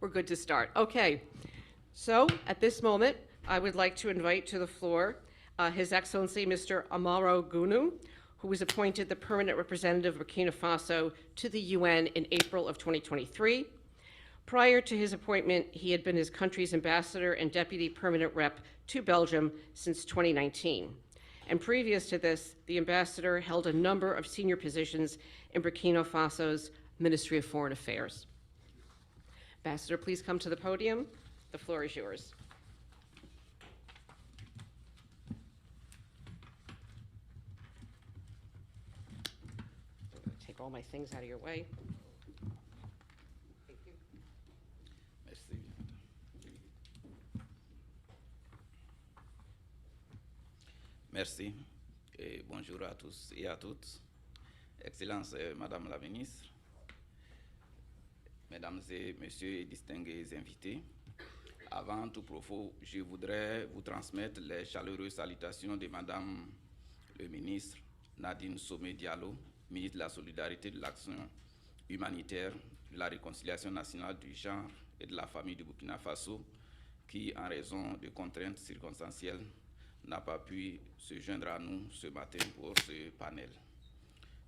We're good to start. Okay. So at this moment, I would like to invite to the floor His Excellency Mr. Amaro Gunu, who was appointed the permanent representative of Burkina Faso to the UN in April of 2023. Prior to his appointment, he had been his country's ambassador and deputy permanent rep to Belgium since 2019. And previous to this, the ambassador held a number of senior positions in Burkina Faso's Ministry of Foreign Affairs. Ambassador, please come to the podium. The floor is yours. I'm going to take all my things out of your way. Thank you. Merci. Merci et bonjour à tous et à toutes. Excellence, Madame la Ministre, Mesdames et Messieurs et distingués invités, avant tout propos, je voudrais vous transmettre les chaleureuses salutations de Madame le Ministre Nadine Somé-Diallo, Ministre de la Solidarité, de l'Action humanitaire, de la Réconciliation nationale du genre et de la famille du Burkina Faso, qui, en raison de contraintes circonstancielles, n'a pas pu se joindre à nous ce matin pour ce panel.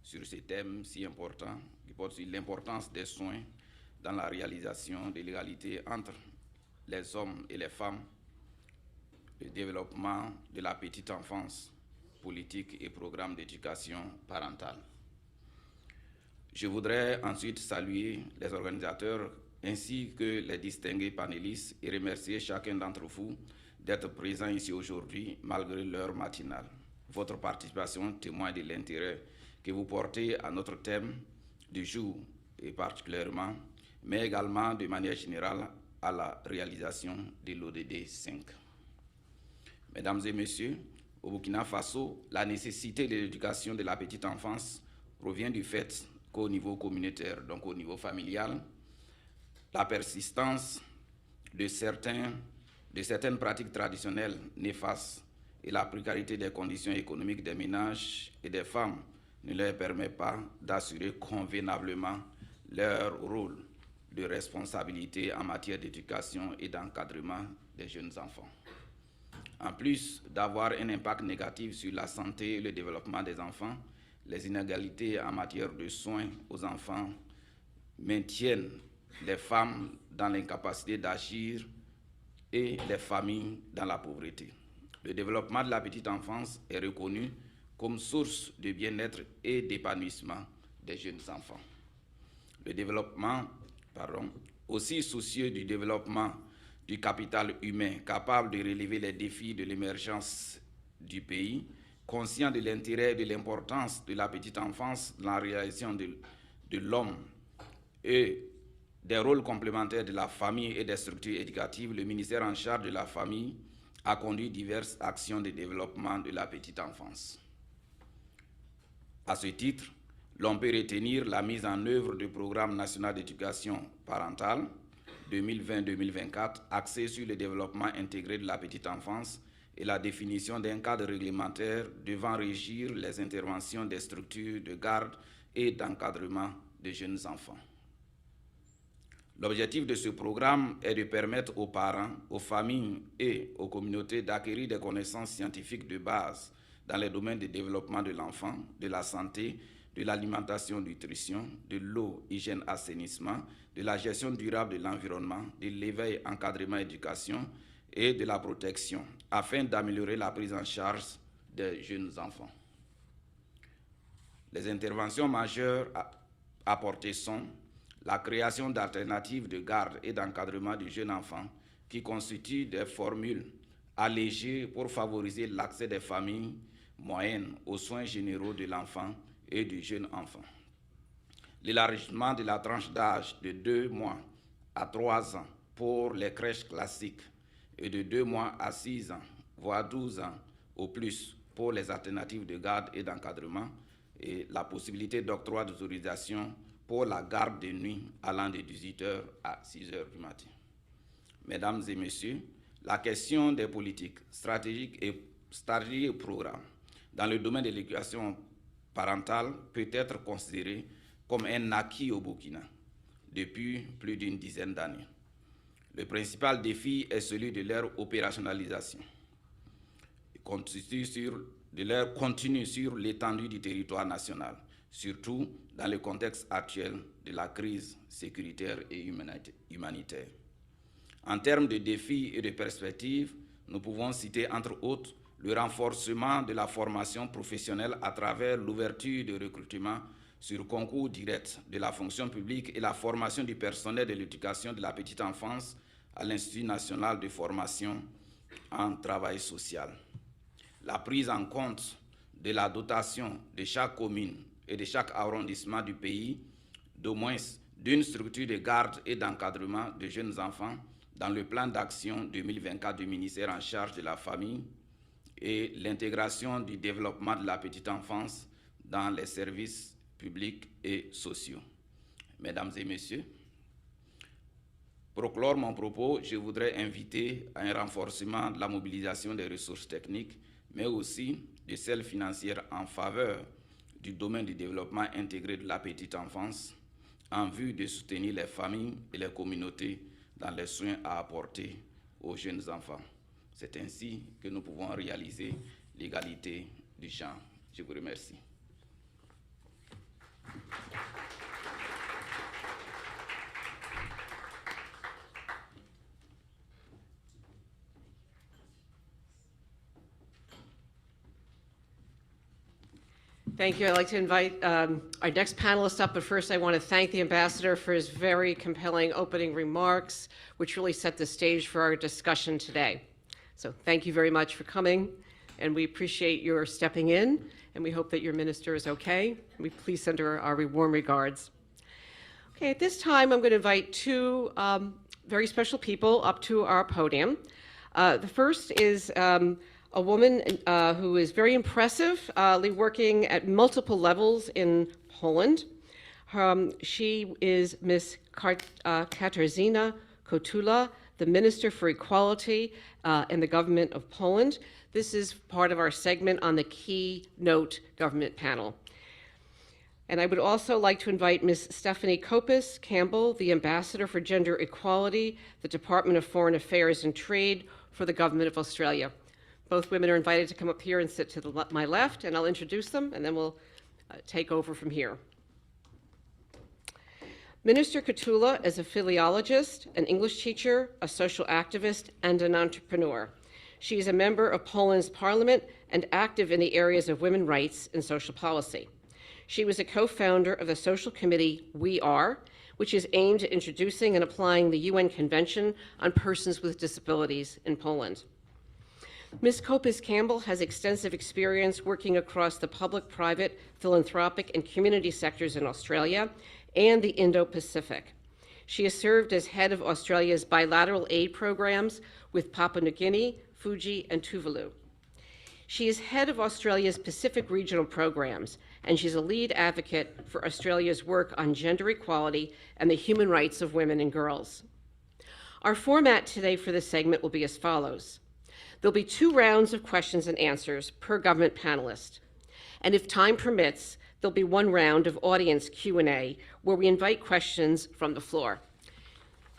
Sur ce thème si important, qui porte sur l'importance des soins dans la réalisation de l'égalité entre les hommes et les femmes, le développement de la petite enfance, politique et programmes d'éducation parentale. Je voudrais ensuite saluer les organisateurs ainsi que les distingués panélistes et remercier chacun d'entre vous d'être présents ici aujourd'hui malgré l'heure matinale. Votre participation témoigne de l'intérêt que vous portez à notre thème du jour et particulièrement, mais également de manière générale à la réalisation de l'ODD 5. Mesdames et messieurs, au Burkina Faso, la nécessité de l'éducation de la petite enfance provient du fait qu'au niveau communautaire, donc au niveau familial, la persistance de certaines pratiques traditionnelles néfastes et la précarité des conditions économiques des ménages et des femmes ne leur permet pas d'assurer convenablement leur rôle de responsabilité en matière d'éducation et d'encadrement des jeunes enfants. En plus d'avoir un impact négatif sur la santé et le développement des enfants, les inégalités en matière de soins aux enfants maintiennent les femmes dans l'incapacité d'agir et les familles dans la pauvreté. Le développement de la petite enfance est reconnu comme source de bien-être et d'épanouissement des jeunes enfants. Le développement, aussi soucieux du développement du capital humain capable de relever les défis de l'émergence du pays, conscient de l'intérêt et de l'importance de la petite enfance dans la réalisation de l'homme et des rôles complémentaires de la famille et des structures éducatives, le ministère en charge de la famille a conduit diverses actions de développement de la petite enfance. À ce titre, l'on peut retenir la mise en œuvre du programme national d'éducation parentale 2020-2024 axé sur le développement intégré de la petite enfance et la définition d'un cadre réglementaire devant régir les interventions des structures de garde et d'encadrement des jeunes enfants. L'objectif de ce programme est de permettre aux parents, aux familles et aux communautés d'acquérir des connaissances scientifiques de base dans les domaines du développement de l'enfant, de la santé, de l'alimentation, nutrition, de l'eau, hygiène, assainissement, de la gestion durable de l'environnement, de l'éveil, encadrement, éducation et de la protection, afin d'améliorer la prise en charge des jeunes enfants. Les interventions majeures apportées sont la création d'alternatives de garde et d'encadrement du jeune enfant qui constituent des formules allégées pour favoriser l'accès des familles moyennes aux soins généraux de l'enfant et du jeune enfant. L'élargissement de la tranche d'âge de 2 mois à 3 ans pour les crèches classiques et de 2 mois à 6 ans, voire 12 ans au plus pour les alternatives de garde et d'encadrement et la possibilité d'octroi d'autorisation pour la garde de nuit allant de 18h à 6h du matin. Mesdames et messieurs, la question des politiques stratégiques et programmes dans le domaine de l'éducation parentale peut être considérée comme un acquis au Burkina depuis plus d'une dizaine d'années. Le principal défi est celui de leur opérationnalisation. De leur continue sur l'étendue du territoire national, surtout dans le contexte actuel de la crise sécuritaire et humanitaire. En termes de défis et de perspectives, nous pouvons citer entre autres le renforcement de la formation professionnelle à travers l'ouverture de recrutement sur concours direct de la fonction publique et la formation du personnel de l'éducation de la petite enfance à l'Institut national de formation en travail social. La prise en compte de la dotation de chaque commune et de chaque arrondissement du pays d'au moins d'une structure de garde et d'encadrement de jeunes enfants dans le plan d'action 2024 du ministère en charge de la famille et l'intégration du développement de la petite enfance dans les services publics et sociaux. Mesdames et messieurs, pour clore mon propos, je voudrais inviter à un renforcement de la mobilisation des ressources techniques, mais aussi de celles financières en faveur du domaine du développement intégré de la petite enfance en vue de soutenir les familles et les communautés dans les soins à apporter aux jeunes enfants. C'est ainsi que nous pouvons réaliser l'égalité du genre. Je vous remercie. Thank you. I'd like to invite our next panelist up, but first I want to thank the ambassador for his very compelling opening remarks, which really set the stage for our discussion today. So thank you very much for coming, and we appreciate your stepping in, and we hope that your minister is okay. We please send her our warm regards. Okay, at this time, I'm going to invite two very special people up to our podium. The first is a woman who is very impressive, working at multiple levels in Poland. She is Ms. Katarzyna Kotula, the Minister for Equality in the government of Poland. This is part of our segment on the keynote government panel. And I would also like to invite Ms. Stephanie Kopis Campbell, the Ambassador for Gender Equality, the Department of Foreign Affairs and Trade for the Government of Australia. Both women are invited to come up here and sit to my left, and I'll introduce them, and then we'll take over from here. Minister Kotula is a philologist, an English teacher, a social activist, and an entrepreneur. She is a member of Poland's parliament and active in the areas of women's rights and social policy. She was a co-founder of the social committee We Are, which is aimed at introducing and applying the UN Convention on Persons with Disabilities in Poland. Ms. Kopis Campbell has extensive experience working across the public, private, philanthropic, and community sectors in Australia and the Indo-Pacific. She has served as head of Australia's bilateral aid programs with Papua New Guinea, Fiji, and Tuvalu. She is head of Australia's Pacific Regional Programs, and she's a lead advocate for Australia's work on gender equality and the human rights of women and girls. Our format today for this segment will be as follows. There'll be 2 rounds of questions and answers per government panelist. And if time permits, there'll be 1 round of audience Q&A where we invite questions from the floor.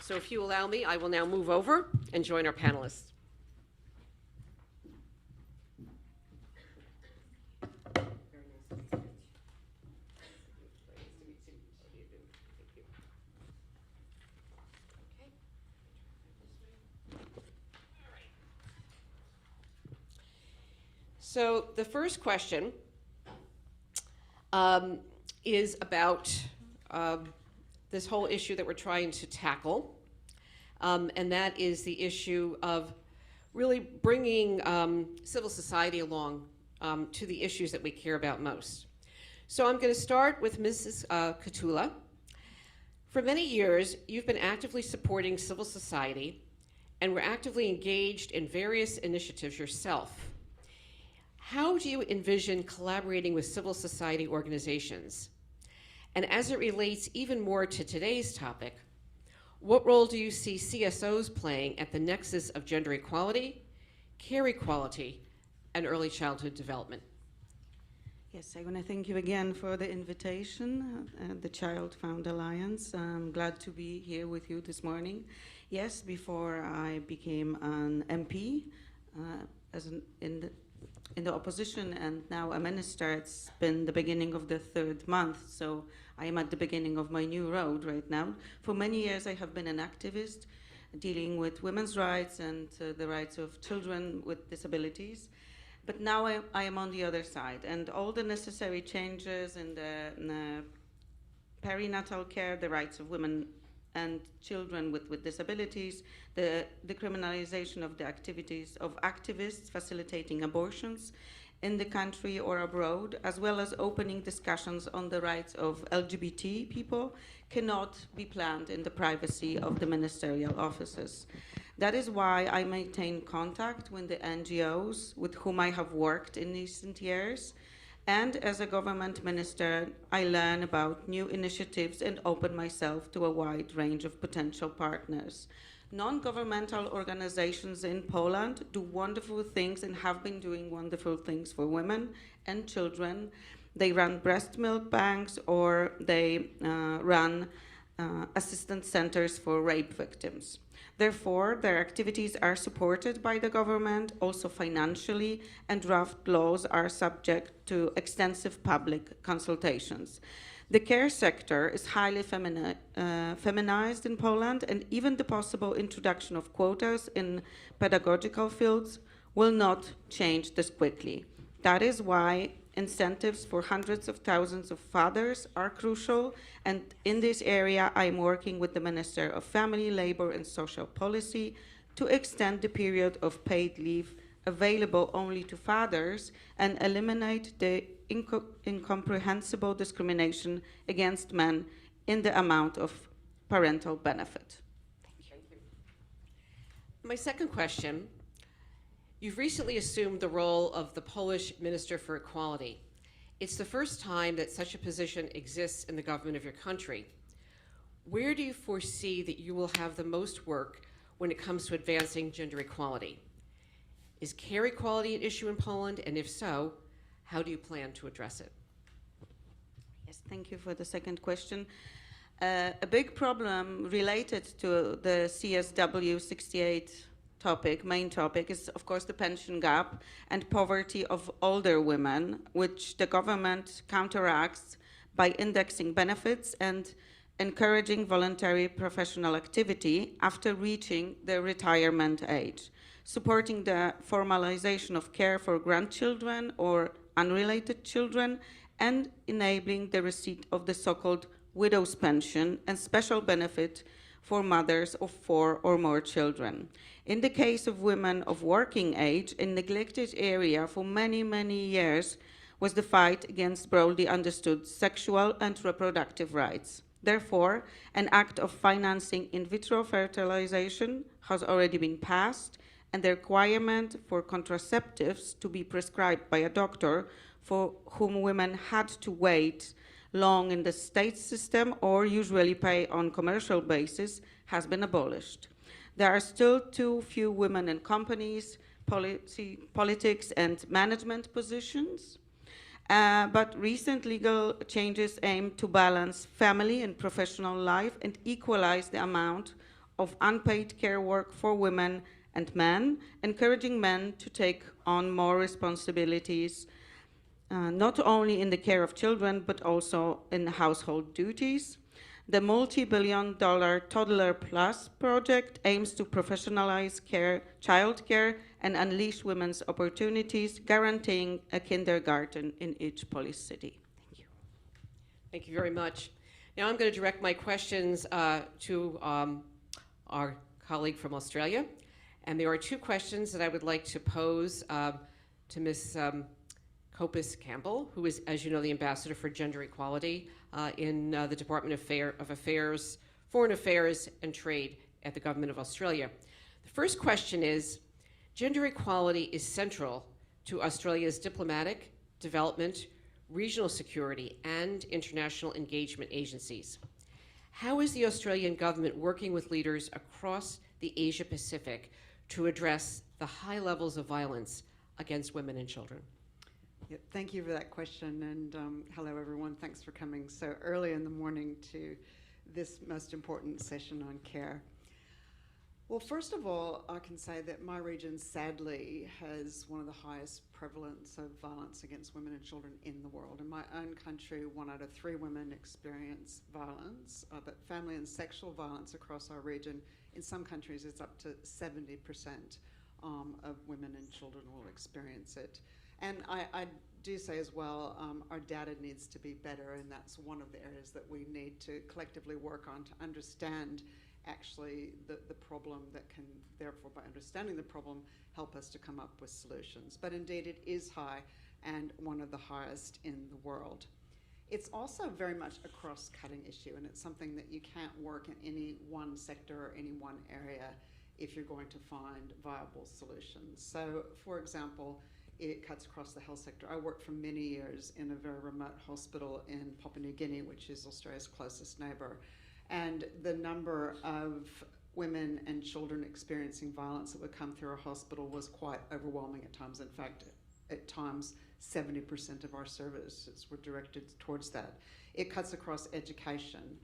So if you allow me, I will now move over and join our panelists. So the first question is about this whole issue that we're trying to tackle, and that is the issue of really bringing civil society along to the issues that we care about most. So I'm going to start with Mrs. Kotula. For many years, you've been actively supporting civil society and were actively engaged in various initiatives yourself. How do you envision collaborating with civil society organizations? And as it relates even more to today's topic, what role do you see CSOs playing at the nexus of gender equality, care equality, and early childhood development? Yes, I want to thank you again for the invitation, the ChildFund Alliance. I'm glad to be here with you this morning. Yes, before I became an MP, in the opposition and now a minister, it's been the beginning of the third month, so I am at the beginning of my new road right now. For many years, I have been an activist dealing with women's rights and the rights of children with disabilities. But now I am on the other side, and all the necessary changes in the perinatal care, the rights of women and children with disabilities, the decriminalization of the activities of activists facilitating abortions in the country or abroad, as well as opening discussions on the rights of LGBT people, cannot be planned in the privacy of the ministerial offices. That is why I maintain contact with the NGOs with whom I have worked in recent years. And as a government minister, I learn about new initiatives and open myself to a wide range of potential partners. Non-governmental organizations in Poland do wonderful things and have been doing wonderful things for women and children. They run breast milk banks, or they run assistance centers for rape victims. Therefore, their activities are supported by the government, also financially, and draft laws are subject to extensive public consultations. The care sector is highly feminized in Poland, and even the possible introduction of quotas in pedagogical fields will not change this quickly. That is why incentives for hundreds of thousands of fathers are crucial, and in this area I am working with the Minister of Family, Labor and Social Policy to extend the period of paid leave available only to fathers and eliminate the incomprehensible discrimination against men in the amount of parental benefit. Thank you. My second question: you've recently assumed the role of the Polish Minister for Equality. It's the first time that such a position exists in the government of your country. Where do you foresee that you will have the most work when it comes to advancing gender equality? Is care equality an issue in Poland, and if so, how do you plan to address it? Yes, thank you for the second question. A big problem related to the CSW68 main topic is, of course, the pension gap and poverty of older women, which the government counteracts by indexing benefits and encouraging voluntary professional activity after reaching the retirement age, supporting the formalization of care for grandchildren or unrelated children, and enabling the receipt of the so-called widow's pension and special benefit for mothers of 4 or more children. In the case of women of working age, a neglected area for many, many years was the fight against broadly understood sexual and reproductive rights. Therefore, an act of financing in vitro fertilization has already been passed, and the requirement for contraceptives to be prescribed by a doctor for whom women had to wait long in the state system or usually pay on commercial basis has been abolished. There are still too few women in companies, politics and management positions, but recent legal changes aim to balance family and professional life and equalize the amount of unpaid care work for women and men, encouraging men to take on more responsibilities, not only in the care of children, but also in household duties. The multi-billion-dollar Toddler Plus project aims to professionalize childcare and unleash women's opportunities, guaranteeing a kindergarten in each Polish city. Thank you. Thank you very much. Now I'm going to direct my questions to our colleague from Australia. And there are 2 questions that I would like to pose to Ms. Copus Campbell, who is, as you know, the Ambassador for Gender Equality in the Department of Affairs, Foreign Affairs and Trade at the Government of Australia. The first question is, gender equality is central to Australia's diplomatic, development, regional security, and international engagement agencies. How is the Australian government working with leaders across the Asia Pacific to address the high levels of violence against women and children? Yep, thank you for that question, and hello everyone. Thanks for coming so early in the morning to this most important session on care. Well, first of all, I can say that my region sadly has one of the highest prevalence of violence against women and children in the world. In my own country, 1 out of 3 women experience violence, but family and sexual violence across our region, in some countries it's up to 70% of women and children will experience it. And I do say as well, our data needs to be better, and that's one of the areas that we need to collectively work on to understand actually the problem that can, therefore, by understanding the problem, help us to come up with solutions. But indeed, it is high and one of the highest in the world. It's also very much a cross-cutting issue, and it's something that you can't work in any one sector or any one area if you're going to find viable solutions. So, for example, it cuts across the health sector. I worked for many years in a very remote hospital in Papua New Guinea, which is Australia's closest neighbour. And the number of women and children experiencing violence that would come through our hospital was quite overwhelming at times. In fact, at times, 70% of our services were directed towards that. It cuts across education,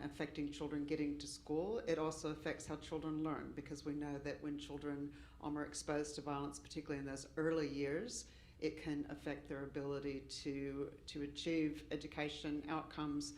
affecting children getting to school. It also affects how children learn, because we know that when children are exposed to violence, particularly in those early years, it can affect their ability to achieve education outcomes,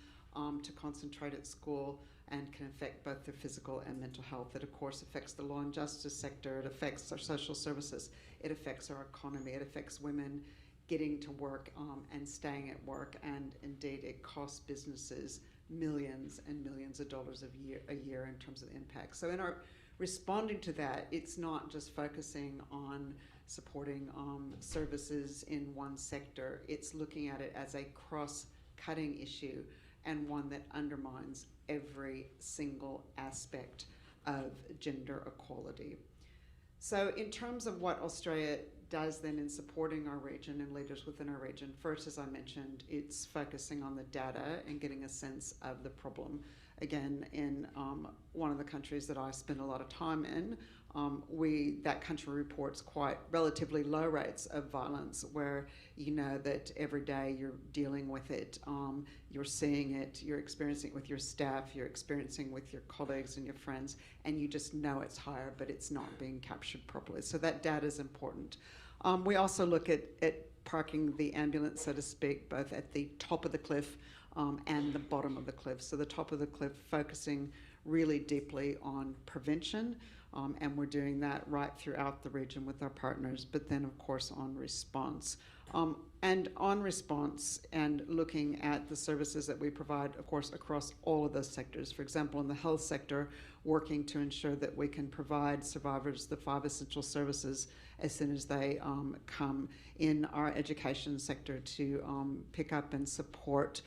to concentrate at school, and can affect both their physical and mental health. It, of course, affects the law and justice sector. It affects our social services. It affects our economy. It affects women getting to work and staying at work. And indeed, it costs businesses millions and millions of dollars a year in terms of impact. So in our responding to that, it's not just focusing on supporting services in one sector. It's looking at it as a cross-cutting issue, and one that undermines every single aspect of gender equality. So in terms of what Australia does then in supporting our region and leaders within our region, first, as I mentioned, it's focusing on the data and getting a sense of the problem. Again, in one of the countries that I spend a lot of time in, that country reports quite relatively low rates of violence, where you know that every day you're dealing with it, you're seeing it, you're experiencing it with your staff, you're experiencing with your colleagues and your friends, and you just know it's higher, but it's not being captured properly. So that data is important. We also look at parking the ambulance, so to speak, both at the top of the cliff and the bottom of the cliff. So the top of the cliff focusing really deeply on prevention, and we're doing that right throughout the region with our partners, but then of course on response. And on response and looking at the services that we provide, of course, across all of those sectors. For example, in the health sector, working to ensure that we can provide survivors the 5 essential services as soon as they come. In our education sector, to pick up and support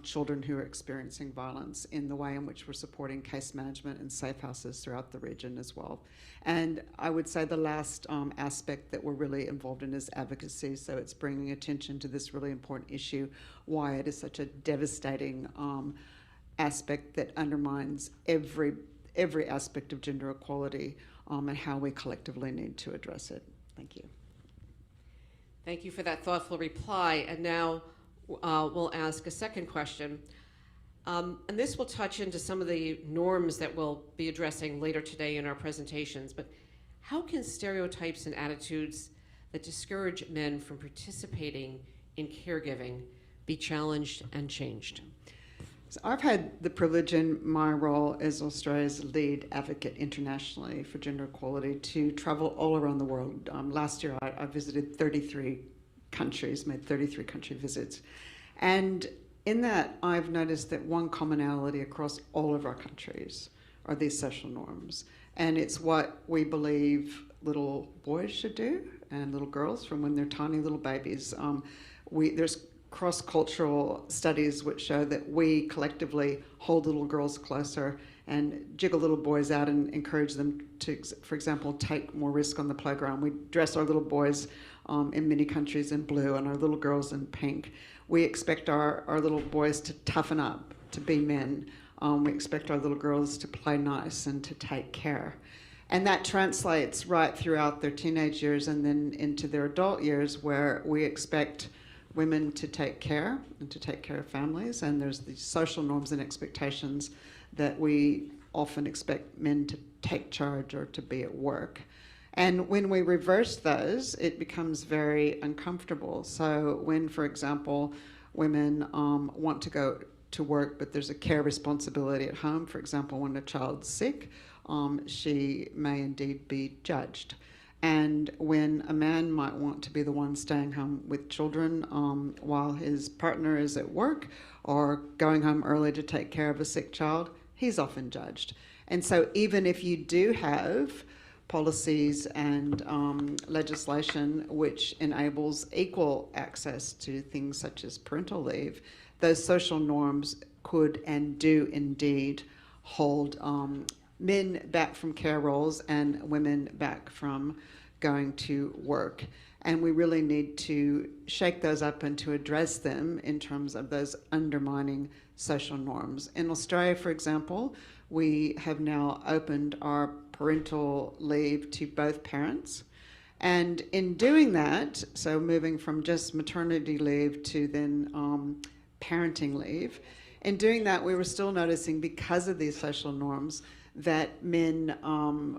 children who are experiencing violence in the way in which we're supporting case management and safe houses throughout the region as well. And I would say the last aspect that we're really involved in is advocacy. So it's bringing attention to this really important issue, why it is such a devastating aspect that undermines every aspect of gender equality, and how we collectively need to address it. Thank you. Thank you for that thoughtful reply. And now we'll ask a second question. And this will touch into some of the norms that we'll be addressing later today in our presentations. But how can stereotypes and attitudes that discourage men from participating in caregiving be challenged and changed? So I've had the privilege in my role as Australia's lead advocate internationally for gender equality to travel all around the world. Last year I visited 33 countries, made 33 country visits. And in that, I've noticed that one commonality across all of our countries are these social norms. And it's what we believe little boys should do and little girls from when they're tiny little babies. There's cross-cultural studies which show that we collectively hold little girls closer and jiggle little boys out and encourage them to, for example, take more risk on the playground. We dress our little boys in many countries in blue and our little girls in pink. We expect our little boys to toughen up, to be men. We expect our little girls to play nice and to take care. And that translates right throughout their teenage years and then into their adult years, where we expect women to take care and to take care of families. And there's these social norms and expectations that we often expect men to take charge or to be at work. And when we reverse those, it becomes very uncomfortable. So when, for example, women want to go to work, but there's a care responsibility at home, for example, when a child's sick, she may indeed be judged. And when a man might want to be the one staying home with children while his partner is at work or going home early to take care of a sick child, he's often judged. And so even if you do have policies and legislation which enables equal access to things such as parental leave, those social norms could and do indeed hold men back from care roles and women back from going to work. And we really need to shake those up and to address them in terms of those undermining social norms. In Australia, for example, we have now opened our parental leave to both parents. And in doing that, so moving from just maternity leave to then parenting leave, in doing that, we were still noticing, because of these social norms, that men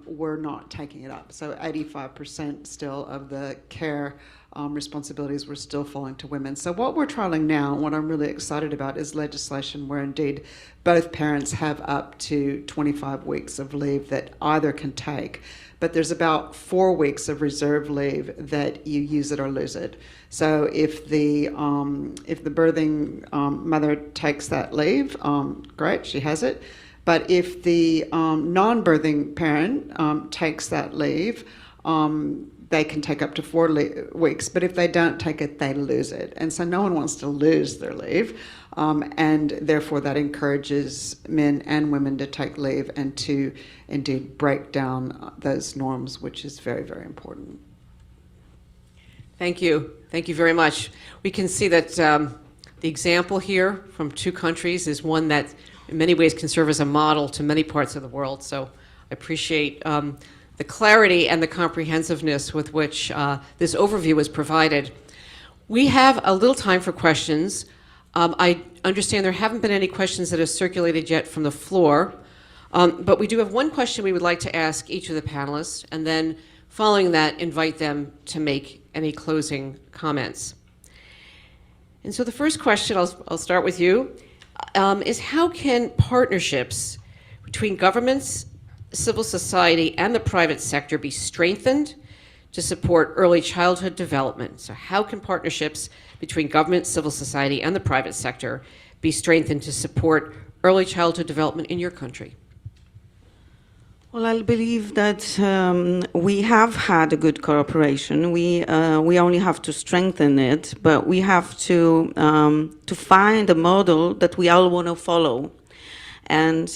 were not taking it up. So 85% still of the care responsibilities were still falling to women. So what we're trialling now, and what I'm really excited about, is legislation where indeed both parents have up to 25 weeks of leave that either can take. But there's about 4 weeks of reserve leave that you use it or lose it. So if the birthing mother takes that leave, great, she has it. But if the non-birthing parent takes that leave, they can take up to 4 weeks. But if they don't take it, they lose it. And so no one wants to lose their leave. And therefore that encourages men and women to take leave and to indeed break down those norms, which is very, very important. Thank you. Thank you very much. We can see that the example here from 2 countries is one that in many ways can serve as a model to many parts of the world. So I appreciate the clarity and the comprehensiveness with which this overview was provided. We have a little time for questions. I understand there haven't been any questions that have circulated yet from the floor, but we do have one question we would like to ask each of the panelists, and then following that, invite them to make any closing comments. And so the first question, I'll start with you, is how can partnerships between governments, civil society, and the private sector be strengthened to support early childhood development? So how can partnerships between government, civil society, and the private sector be strengthened to support early childhood development in your country? Well, I believe that we have had a good cooperation. We only have to strengthen it, but we have to find a model that we all want to follow. And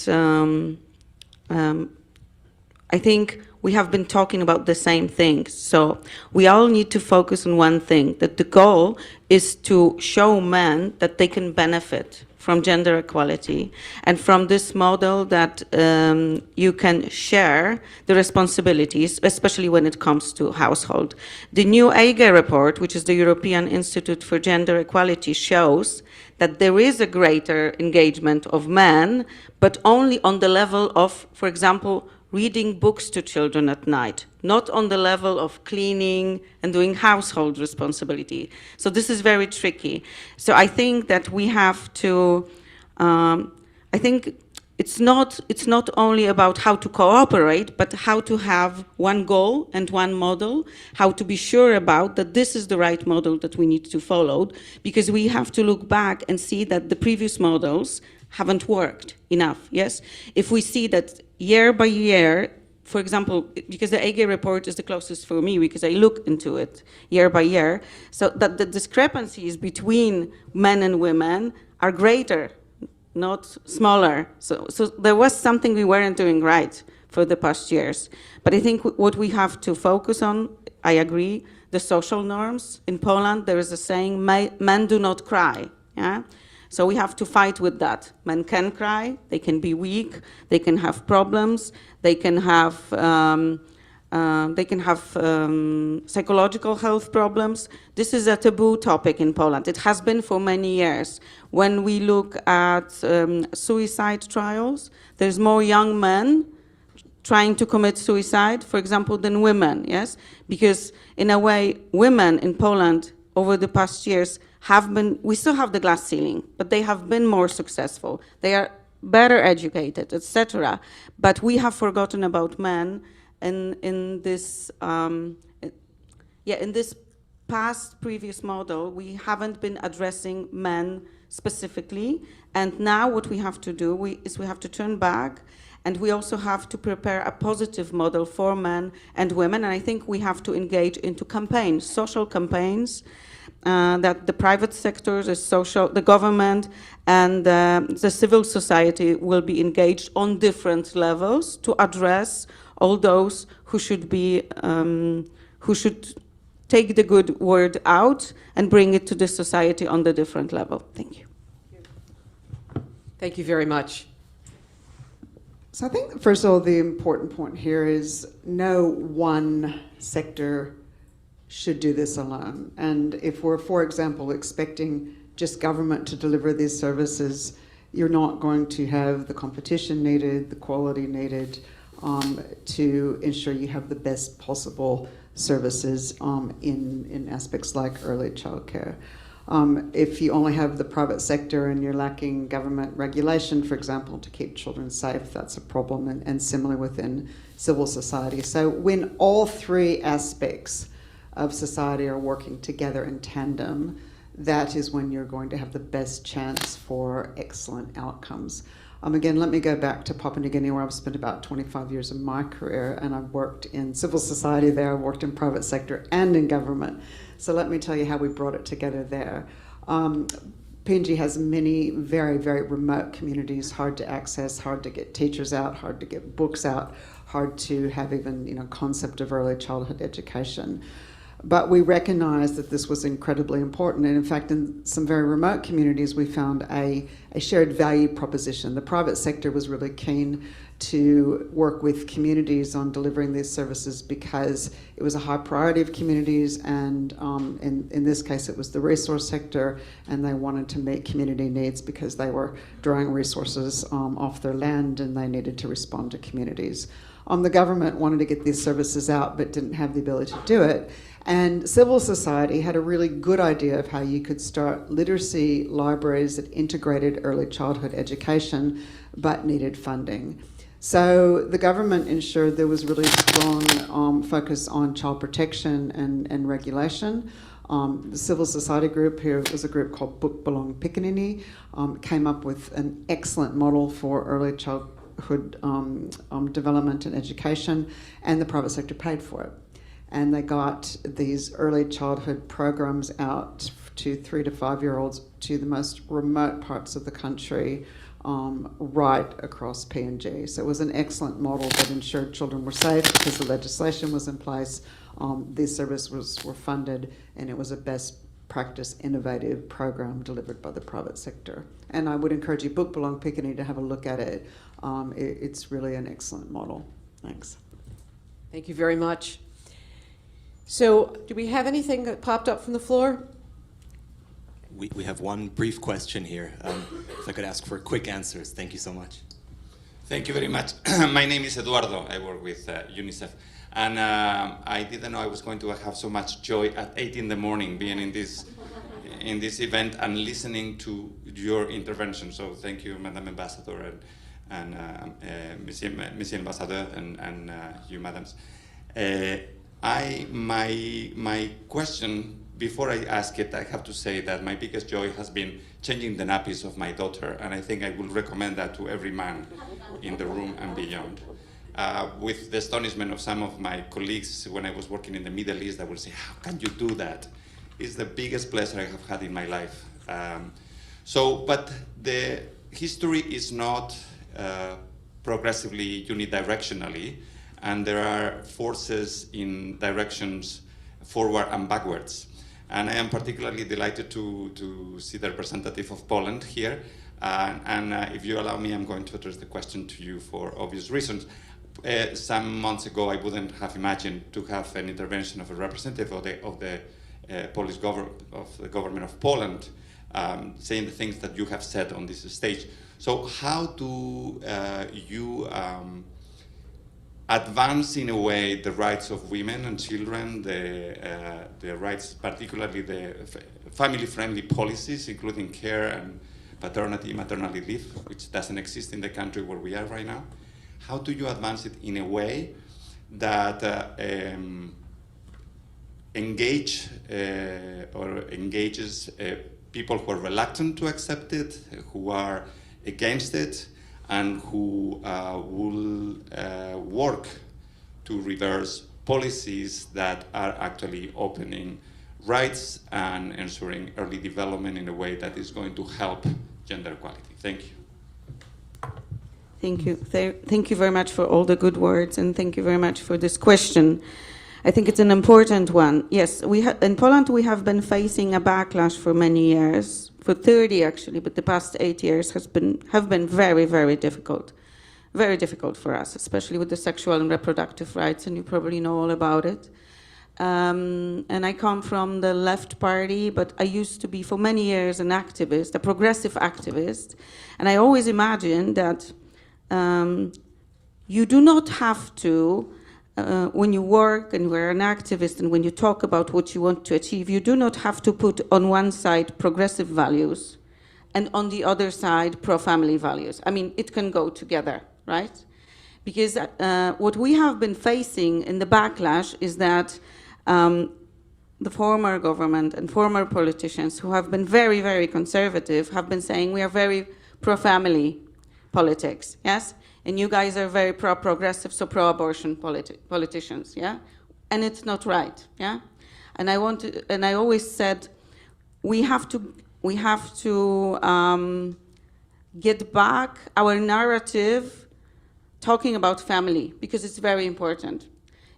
I think we have been talking about the same thing. So we all need to focus on one thing, that the goal is to show men that they can benefit from gender equality, and from this model that you can share the responsibilities, especially when it comes to household. The new EIGE report, which is the European Institute for Gender Equality, shows that there is a greater engagement of men, but only on the level of, for example, reading books to children at night, not on the level of cleaning and doing household responsibility. So this is very tricky. So I think that we have to, I think it's not only about how to cooperate, but how to have one goal and one model, how to be sure about that this is the right model that we need to follow, because we have to look back and see that the previous models haven't worked enough, yes? If we see that year by year, for example, because the EIGE report is the closest for me because I look into it year by year, so that the discrepancies between men and women are greater, not smaller. So there was something we weren't doing right for the past years. But I think what we have to focus on, I agree, the social norms. In Poland, there is a saying, men do not cry, yeah? So we have to fight with that. Men can cry, they can be weak, they can have problems, they can have psychological health problems. This is a taboo topic in Poland. It has been for many years. When we look at suicide trials, there's more young men trying to commit suicide, for example, than women, yes? Because in a way, women in Poland over the past years we still have the glass ceiling, but they have been more successful. They are better educated, etc. But we have forgotten about men in this past previous model. We haven't been addressing men specifically, and now what we have to do is we have to turn back, and we also have to prepare a positive model for men and women, and I think we have to engage into campaigns, social campaigns, that the private sector, the government, and the civil society will be engaged on different levels to address all those who should take the good word out and bring it to the society on the different level. Thank you. Thank you very much. So I think, first of all, the important point here is no one sector should do this alone. And if we're, for example, expecting just government to deliver these services, you're not going to have the competition needed, the quality needed to ensure you have the best possible services in aspects like early childcare. If you only have the private sector and you're lacking government regulation, for example, to keep children safe, that's a problem, and similarly within civil society. So when all three aspects of society are working together in tandem, that is when you're going to have the best chance for excellent outcomes. Again, let me go back to Papua New Guinea, where I've spent about 25 years of my career, and I've worked in civil society there, I've worked in private sector and in government. So let me tell you how we brought it together there. PNG has many very, very remote communities, hard to access, hard to get teachers out, hard to get books out, hard to have even concept of early childhood education. But we recognized that this was incredibly important. And in fact, in some very remote communities, we found a shared value proposition. The private sector was really keen to work with communities on delivering these services because it was a high priority of communities, and in this case it was the resource sector, and they wanted to meet community needs because they were drawing resources off their land and they needed to respond to communities. The government wanted to get these services out but didn't have the ability to do it. And civil society had a really good idea of how you could start literacy libraries that integrated early childhood education but needed funding. So the government ensured there was really strong focus on child protection and regulation. The civil society group here was a group called Book Belong Pikanini, came up with an excellent model for early childhood development and education, and the private sector paid for it. And they got these early childhood programs out to 3 to 5 year olds to the most remote parts of the country, right across PNG. So it was an excellent model that ensured children were safe because the legislation was in place, these services were funded, and it was a best practice innovative program delivered by the private sector. And I would encourage you, Book Belong Pikanini, to have a look at it. It's really an excellent model. Thanks. Thank you very much. So, do we have anything that popped up from the floor? We have one brief question here. If I could ask for quick answers. Thank you so much. Thank you very much. My name is Eduardo. I work with UNICEF. And I didn't know I was going to have so much joy at 8 in the morning being in this event and listening to your intervention. So thank you, Madam Ambassador and Monsieur Ambassador and you, Madams. My question, before I ask it, I have to say that my biggest joy has been changing the nappies of my daughter, and I think I will recommend that to every man in the room and beyond. With the astonishment of some of my colleagues when I was working in the Middle East, I would say, how can you do that? It's the biggest pleasure I have had in my life. But the history is not progressively unidirectionally, and there are forces in directions forward and backwards. And I am particularly delighted to see the representative of Poland here. If you allow me, I'm going to address the question to you for obvious reasons. Some months ago, I wouldn't have imagined to have an intervention of a representative of the Polish government of Poland saying the things that you have said on this stage. So how do you advance in a way the rights of women and children, the rights, particularly the family-friendly policies, including care and paternity, maternity leave, which doesn't exist in the country where we are right now? How do you advance it in a way that engages people who are reluctant to accept it, who are against it, and who will work to reverse policies that are actually opening rights and ensuring early development in a way that is going to help gender equality? Thank you. Thank you. Thank you very much for all the good words, and thank you very much for this question. I think it's an important one. Yes, in Poland we have been facing a backlash for many years, for 30 actually, but the past 8 years have been very, very difficult for us, especially with the sexual and reproductive rights, and you probably know all about it. And I come from the left party, but I used to be for many years an activist, a progressive activist, and I always imagined that you do not have to, when you work and you're an activist and when you talk about what you want to achieve, you do not have to put on one side progressive values and on the other side pro-family values. I mean, it can go together, right? Because what we have been facing in the backlash is that the former government and former politicians who have been very, very conservative have been saying we are very pro-family politics, yes? And you guys are very pro-progressive, so pro-abortion politicians, yeah? And it's not right, yeah? And I always said we have to get back our narrative talking about family, because it's very important.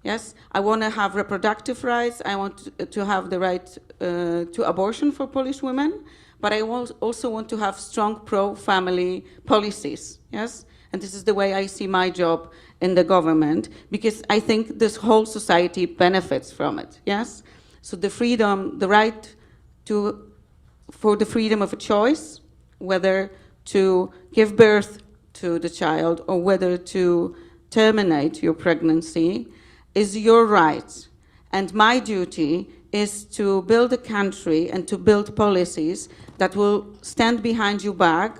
Yes, I want to have reproductive rights. I want to have the right to abortion for Polish women, but I also want to have strong pro-family policies. Yes, and this is the way I see my job in the government, because I think this whole society benefits from it. Yes, so the freedom, the right for the freedom of a choice, whether to give birth to the child or whether to terminate your pregnancy, is your right. And my duty is to build a country and to build policies that will stand behind your back,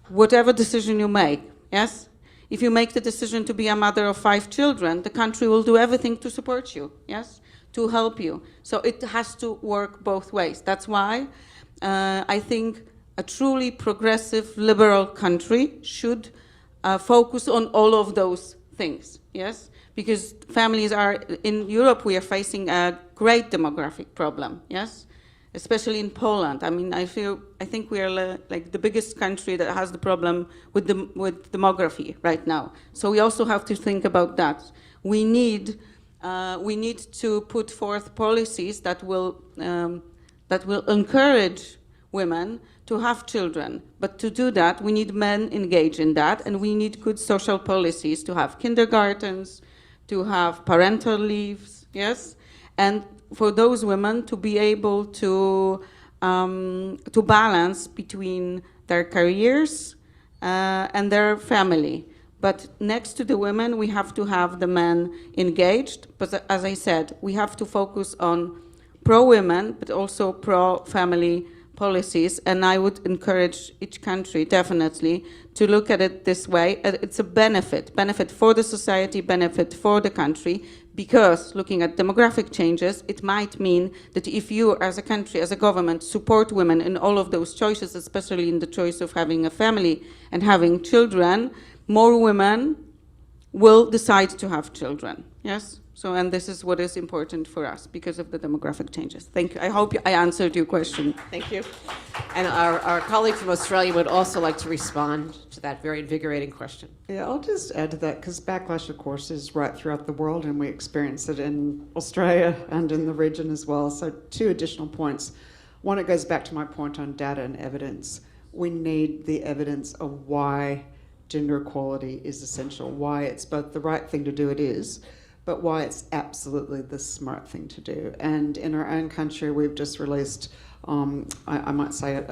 whatever decision you make, yes? If you make the decision to be a mother of 5 children, the country will do everything to support you, yes? To help you. So it has to work both ways. That's why I think a truly progressive, liberal country should focus on all of those things, yes? Because families are, in Europe, we are facing a great demographic problem, yes? Especially in Poland. I mean, I think we are like the biggest country that has the problem with demography right now. So we also have to think about that. We need to put forth policies that will encourage women to have children. But to do that, we need men engaged in that, and we need good social policies to have kindergartens, to have parental leaves, yes? And for those women to be able to balance between their careers and their family. But next to the women, we have to have the men engaged. But as I said, we have to focus on pro-women, but also pro-family policies, and I would encourage each country definitely to look at it this way. It's a benefit for the society, benefit for the country, because looking at demographic changes, it might mean that if you as a country, as a government, support women in all of those choices, especially in the choice of having a family and having children, more women will decide to have children. Yes? So, and this is what is important for us because of the demographic changes. Thank you. I hope I answered your question. Thank you. And our colleague from Australia would also like to respond to that very invigorating question. Yeah, I'll just add to that because backlash, of course, is right throughout the world, and we experience it in Australia and in the region as well. So 2 additional points. One, it goes back to my point on data and evidence. We need the evidence of why gender equality is essential, why it's both the right thing to do, it is, but why it's absolutely the smart thing to do. And in our own country, we've just released, I might say,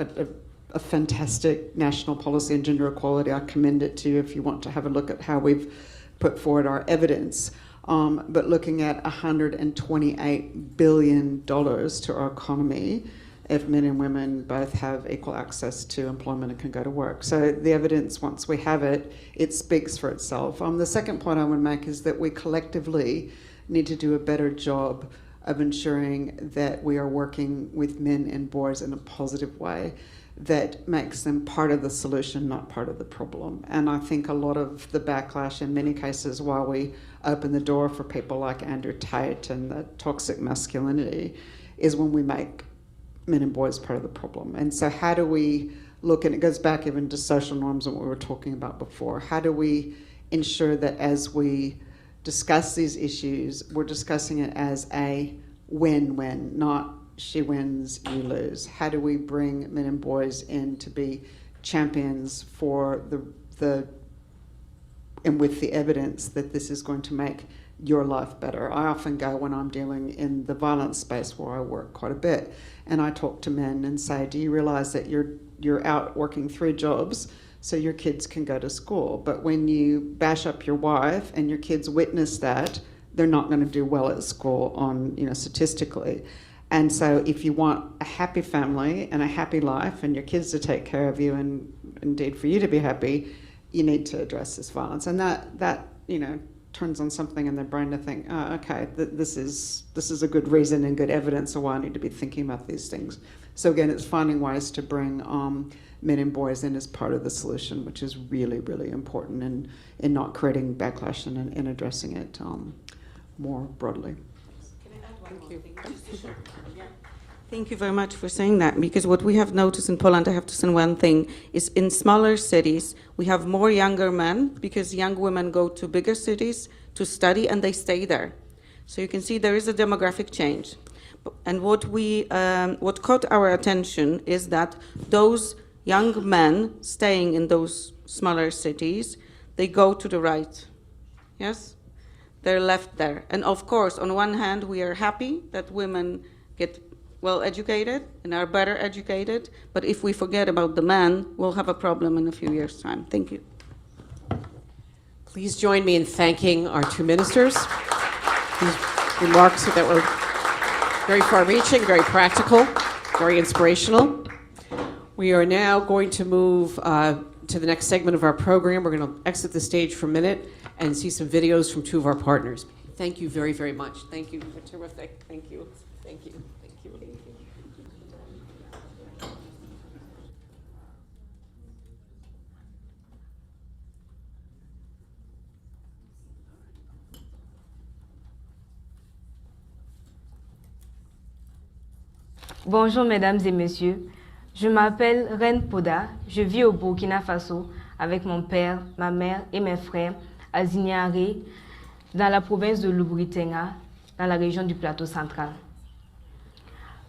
a fantastic national policy on gender equality. I commend it to you if you want to have a look at how we've put forward our evidence. But looking at $128 billion to our economy if men and women both have equal access to employment and can go to work. So the evidence, once we have it, it speaks for itself. The second point I want to make is that we collectively need to do a better job of ensuring that we are working with men and boys in a positive way that makes them part of the solution, not part of the problem. And I think a lot of the backlash in many cases, while we open the door for people like Andrew Tate and the toxic masculinity, is when we make men and boys part of the problem. And so how do we look, and it goes back even to social norms and what we were talking about before, how do we ensure that as we discuss these issues, we're discussing it as a win-win, not she wins, you lose? How do we bring men and boys in to be champions for the and with the evidence that this is going to make your life better? I often go, when I'm dealing in the violence space where I work quite a bit, and I talk to men and say, do you realize that you're out working 3 jobs so your kids can go to school? But when you bash up your wife and your kids witness that, they're not going to do well at school on, statistically. And so if you want a happy family and a happy life and your kids to take care of you and indeed for you to be happy, you need to address this violence. And that turns on something in their brain to think, oh, okay, this is a good reason and good evidence of why I need to be thinking about these things. So again, it's finding ways to bring men and boys in as part of the solution, which is really, really important in not creating backlash and in addressing it more broadly. Thank you very much for saying that, because what we have noticed in Poland, I have to say one thing, is in smaller cities, we have more younger men because young women go to bigger cities to study and they stay there. So you can see there is a demographic change. And what caught our attention is that those young men staying in those smaller cities, they go to the right. Yes? They're left there. And of course, on one hand, we are happy that women get well educated and are better educated, but if we forget about the men, we'll have a problem in a few years' time. Thank you. Please join me in thanking our 2 ministers. These remarks that were very far-reaching, very practical, very inspirational. We are now going to move to the next segment of our program. We're going to exit the stage for a minute and see some videos from 2 of our partners. Thank you very, very much. Thank you. Terrific. Thank you. Thank you. Thank you. Bonjour mesdames et messieurs, je m'appelle Reine Poda, je vis au Burkina Faso avec mon père, ma mère et mes frères à Zignaré, dans la province de Lubritanga, dans la région du plateau central.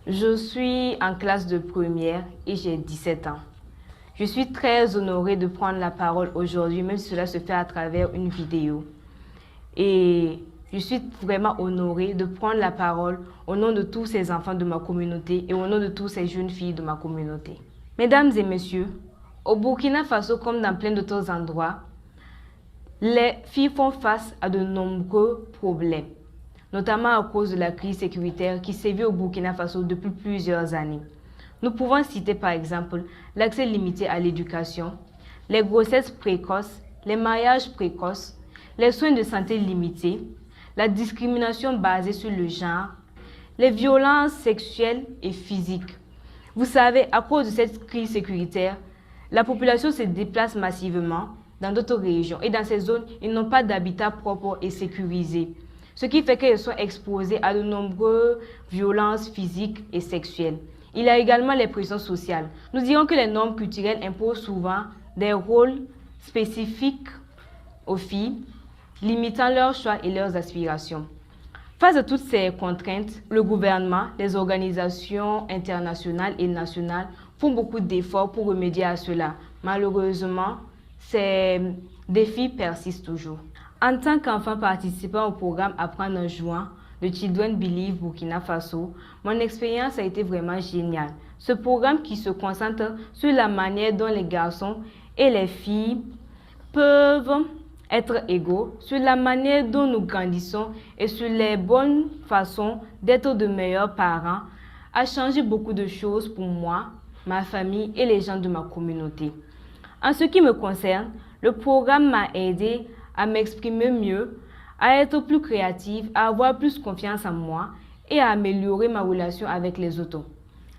Je suis en classe de première et j'ai 17 ans. Je suis très honorée de prendre la parole aujourd'hui, même si cela se fait à travers une vidéo. Et je suis vraiment honorée de prendre la parole au nom de tous ces enfants de ma communauté et au nom de toutes ces jeunes filles de ma communauté. Mesdames et messieurs, au Burkina Faso, comme dans plein d'autres endroits, les filles font face à de nombreux problèmes, notamment à cause de la crise sécuritaire qui sévit au Burkina Faso depuis plusieurs années. Nous pouvons citer par exemple l'accès limité à l'éducation, les grossesses précoces, les mariages précoces, les soins de santé limités, la discrimination basée sur le genre, les violences sexuelles et physiques. Vous savez, à cause de cette crise sécuritaire, la population se déplace massivement dans d'autres régions. Et dans ces zones, ils n'ont pas d'habitat propre et sécurisé. Ce qui fait qu'ils sont exposés à de nombreuses violences physiques et sexuelles. Il y a également les pressions sociales. Nous dirons que les normes culturelles imposent souvent des rôles spécifiques aux filles, limitant leurs choix et leurs aspirations. Face à toutes ces contraintes, le gouvernement, les organisations internationales et nationales font beaucoup d'efforts pour remédier à cela. Malheureusement, ces défis persistent toujours. En tant qu'enfant participant au programme Apprendre en jouant de Children Believe Burkina Faso, mon expérience a été vraiment géniale. Ce programme qui se concentre sur la manière dont les garçons et les filles peuvent être égaux, sur la manière dont nous grandissons et sur les bonnes façons d'être de meilleurs parents, a changé beaucoup de choses pour moi, ma famille et les gens de ma communauté. En ce qui me concerne, le programme m'a aidé à m'exprimer mieux, à être plus créative, à avoir plus confiance en moi et à améliorer ma relation avec les autres.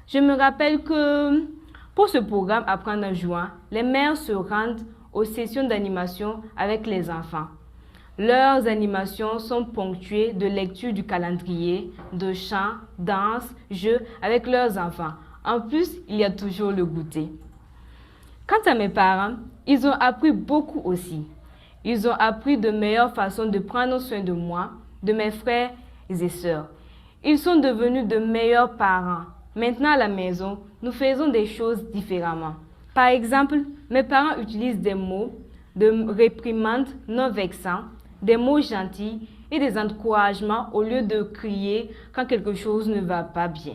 Je me rappelle que pour ce programme Apprendre en jouant, les mères se rendent aux sessions d'animation avec les enfants. Leurs animations sont ponctuées de lecture du calendrier, de chants, danses, jeux avec leurs enfants. En plus, il y a toujours le goûter. Quant à mes parents, ils ont appris beaucoup aussi. Ils ont appris de meilleures façons de prendre soin de moi, de mes frères et sœurs. Ils sont devenus de meilleurs parents. Maintenant à la maison, nous faisons des choses différemment. Par exemple, mes parents utilisent des mots de réprimande non vexants, des mots gentils et des encouragements au lieu de crier quand quelque chose ne va pas bien.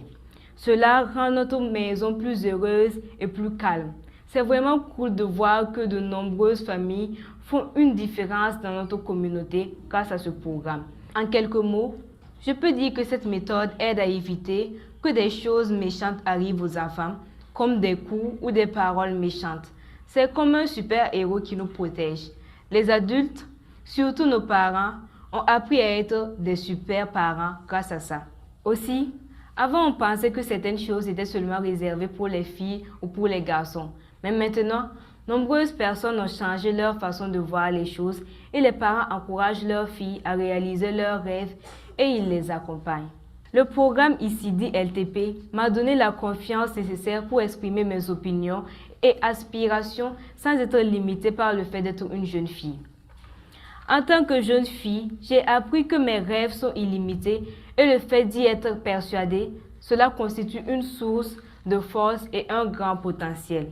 Cela rend notre maison plus heureuse et plus calme. C'est vraiment cool de voir que de nombreuses familles font une différence dans notre communauté grâce à ce programme. En quelques mots, je peux dire que cette méthode aide à éviter que des choses méchantes arrivent aux enfants, comme des coups ou des paroles méchantes. C'est comme un super-héros qui nous protège. Les adultes, surtout nos parents, ont appris à être des super-parents grâce à ça. Aussi, avant on pensait que certaines choses étaient seulement réservées pour les filles ou pour les garçons. Mais maintenant, nombreuses personnes ont changé leur façon de voir les choses et les parents encouragent leurs filles à réaliser leurs rêves et ils les accompagnent. Le programme ICD-LTP m'a donné la confiance nécessaire pour exprimer mes opinions et aspirations sans être limitée par le fait d'être une jeune fille. En tant que jeune fille, j'ai appris que mes rêves sont illimités et le fait d'y être persuadée, cela constitue une source de force et un grand potentiel.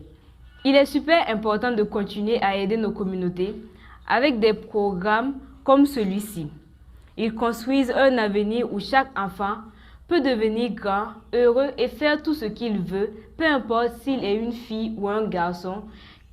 Il est super important de continuer à aider nos communautés avec des programmes comme celui-ci. Ils construisent un avenir où chaque enfant peut devenir grand, heureux et faire tout ce qu'il veut, peu importe s'il est une fille ou un garçon,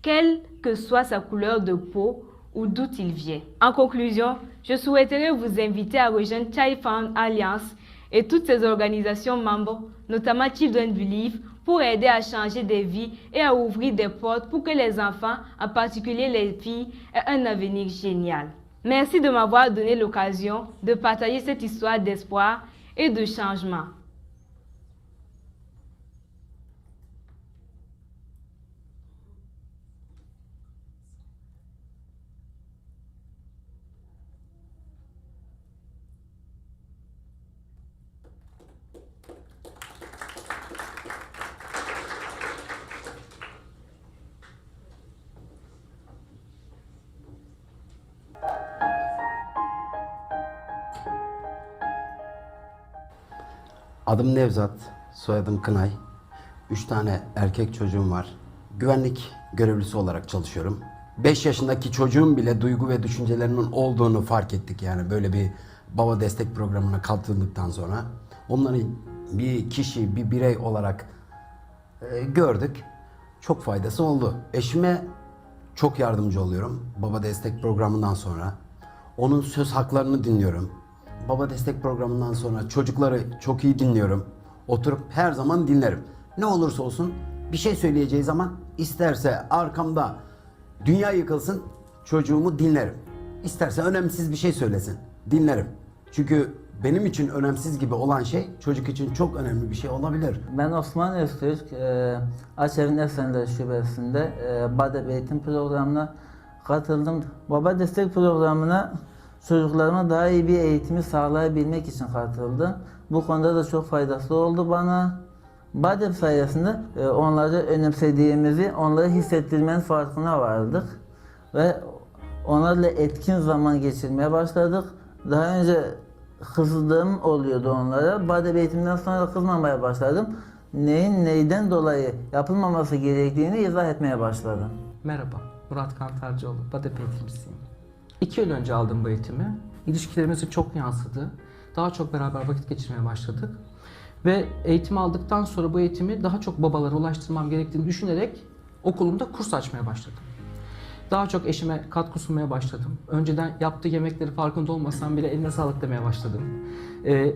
quelle que soit sa couleur de peau ou d'où il vient. En conclusion, je souhaiterais vous inviter à rejoindre ChildFund Alliance et toutes ses organisations membres, notamment Children Believe, pour aider à changer des vies et à ouvrir des portes pour que les enfants, en particulier les filles, aient un avenir génial. Merci de m'avoir donné l'occasion de partager cette histoire d'espoir et de changement. Adım Nevzat, soyadım Kınay. 3 tane erkek çocuğum var. Güvenlik görevlisi olarak çalışıyorum. 5 yaşındaki çocuğun bile duygu ve düşüncelerinin olduğunu fark ettik yani böyle bir baba destek programına katıldıktan sonra. Onları bir kişi, bir birey olarak gördük. Çok faydası oldu. Eşime çok yardımcı oluyorum baba destek programından sonra. Onun söz haklarını dinliyorum. Baba destek programından sonra çocukları çok iyi dinliyorum. Oturup her zaman dinlerim. Ne olursa olsun bir şey söyleyeceği zaman isterse arkamda dünya yıkılsın çocuğumu dinlerim. İsterse önemsiz bir şey söylesin dinlerim. Çünkü benim için önemsiz gibi olan şey çocuk için çok önemli bir şey olabilir. Ben Osman Öztürk, Açev'in Efsenleri Şubesi'nde BADEP eğitim programına katıldım. Baba destek programına çocuklarıma daha iyi bir eğitimi sağlayabilmek için katıldım. Bu konuda da çok faydası oldu bana. BADEP sayesinde onları önemsediğimizi, onları hissettirmenin farkına vardık. Ve onlarla etkin zaman geçirmeye başladık. Daha önce kızdığım oluyordu onlara. BADEP eğitiminden sonra kızmamaya başladım. Neyden dolayı yapılmaması gerektiğini izah etmeye başladım. Merhaba, Murat Kantarcıoğlu, BADEP eğitimcisiyim. 2 yıl önce aldım bu eğitimi. İlişkilerimizi çok yansıdı. Daha çok beraber vakit geçirmeye başladık. Ve eğitim aldıktan sonra bu eğitimi daha çok babalara ulaştırmam gerektiğini düşünerek okulumda kurs açmaya başladım. Daha çok eşime katkı sunmaya başladım. Önceden yaptığı yemekleri farkında olmasam bile eline sağlık demeye başladım.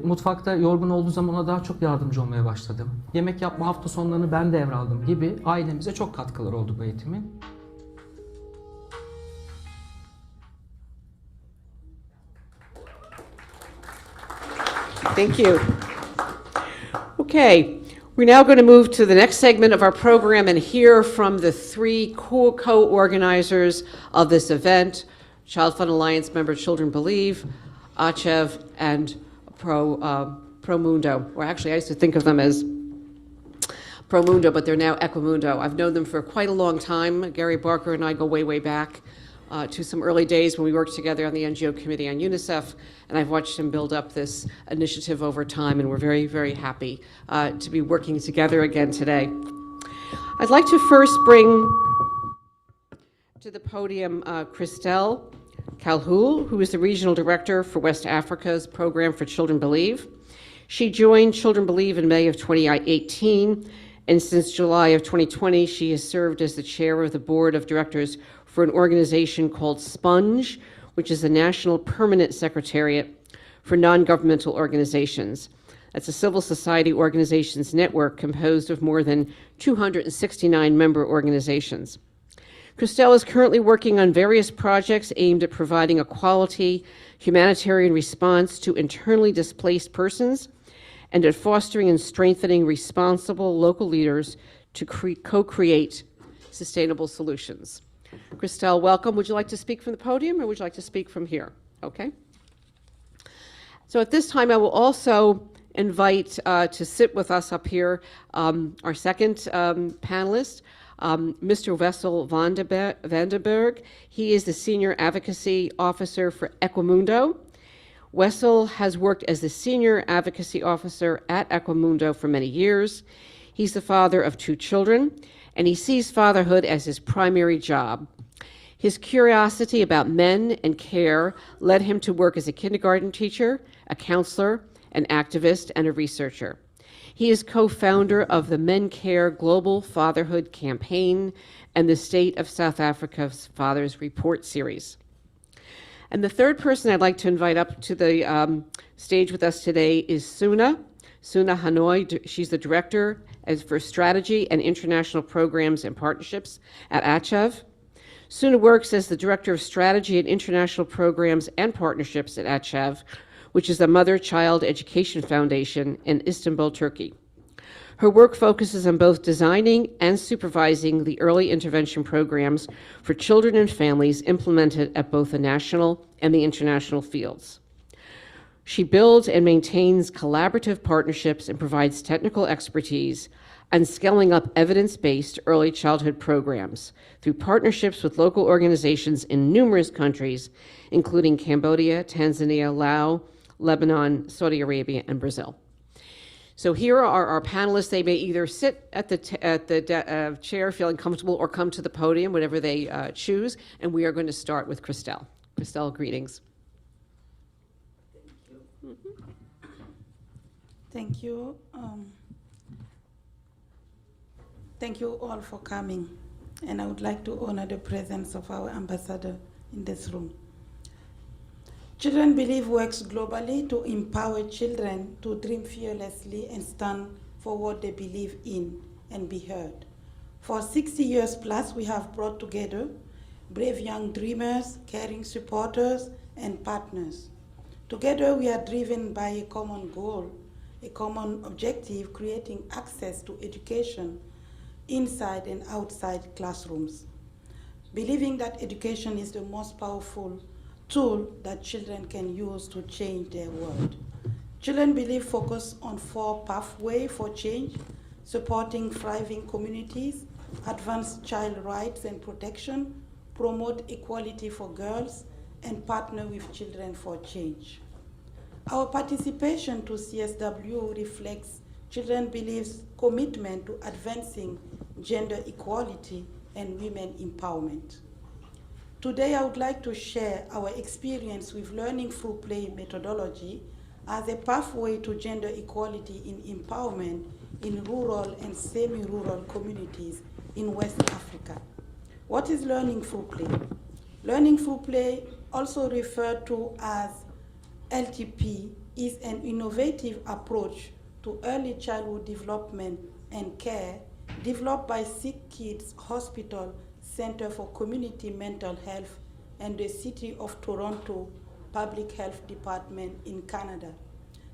Mutfakta yorgun olduğu zaman ona daha çok yardımcı olmaya başladım. Yemek yapma hafta sonlarını ben devraldım gibi ailemize çok katkıları oldu bu eğitimin. Thank you. Okay, we're now going to move to the next segment of our program and hear from the three co-organizers of this event, ChildFund Alliance member Children Believe, ACHEV, and Pro Mundo. Or actually, I used to think of them as Pro Mundo, but they're now Equimundo. I've known them for quite a long time. Gary Barker and I go way, way back to some early days when we worked together on the NGO committee on UNICEF, and I've watched him build up this initiative over time, and we're very, very happy to be working together again today. I'd like to first bring to the podium Christelle Calhoun, who is the Regional Director for West Africa's Program for Children Believe. She joined Children Believe in May of 2018, and since July of 2020, she has served as the chair of the board of directors for an organization called SPONGE, which is the National Permanent Secretariat for Non-Governmental Organizations. That's a civil society organizations network composed of more than 269 member organizations. Christelle is currently working on various projects aimed at providing a quality humanitarian response to internally displaced persons and at fostering and strengthening responsible local leaders to co-create sustainable solutions. Christelle, welcome. Would you like to speak from the podium or would you like to speak from here? Okay. So at this time, I will also invite to sit with us up here our second panelist, Mr. Wessel Vandenberg. He is the Senior Advocacy Officer for Equimundo. Wessel has worked as the Senior Advocacy Officer at Equimundo for many years. He's the father of 2 children, and he sees fatherhood as his primary job. His curiosity about men and care led him to work as a kindergarten teacher, a counselor, an activist, and a researcher. He is co-founder of the Men Care Global Fatherhood Campaign and the State of South Africa's Fathers Report series. And the third person I'd like to invite up to the stage with us today is Suna Hanoi. She's the Director for Strategy and International Programs and Partnerships at ACHEV. Suna works as the Director of Strategy and International Programs and Partnerships at ACHEV, which is a mother-child education foundation in Istanbul, Turkey. Her work focuses on both designing and supervising the early intervention programs for children and families implemented at both the national and the international fields. She builds and maintains collaborative partnerships and provides technical expertise on scaling up evidence-based early childhood programs through partnerships with local organizations in numerous countries, including Cambodia, Tanzania, Laos, Lebanon, Saudi Arabia, and Brazil. So here are our panelists. They may either sit at the chair feeling comfortable or come to the podium, whatever they choose. And we are going to start with Christelle. Christelle, greetings. Thank you. Thank you all for coming. And I would like to honor the presence of our ambassador in this room. Children Believe works globally to empower children to dream fearlessly and stand for what they believe in and be heard. For 60 years plus, we have brought together brave young dreamers, caring supporters, and partners. Together, we are driven by a common goal, a common objective, creating access to education inside and outside classrooms. believing that education is the most powerful tool that children can use to change their world. Children Believe focus on 4 pathways for change: supporting thriving communities, advance child rights and protection, promote equality for girls, and partner with children for change. Our participation to CSW reflects Children Believe's commitment to advancing gender equality and women empowerment. Today, I would like to share our experience with learning through play methodology as a pathway to gender equality in empowerment in rural and semi-rural communities in West Africa. What is learning through play? Learning through play, also referred to as LTP, is an innovative approach to early childhood development and care developed by Sick Kids Hospital Center for Community Mental Health and the City of Toronto Public Health Department in Canada,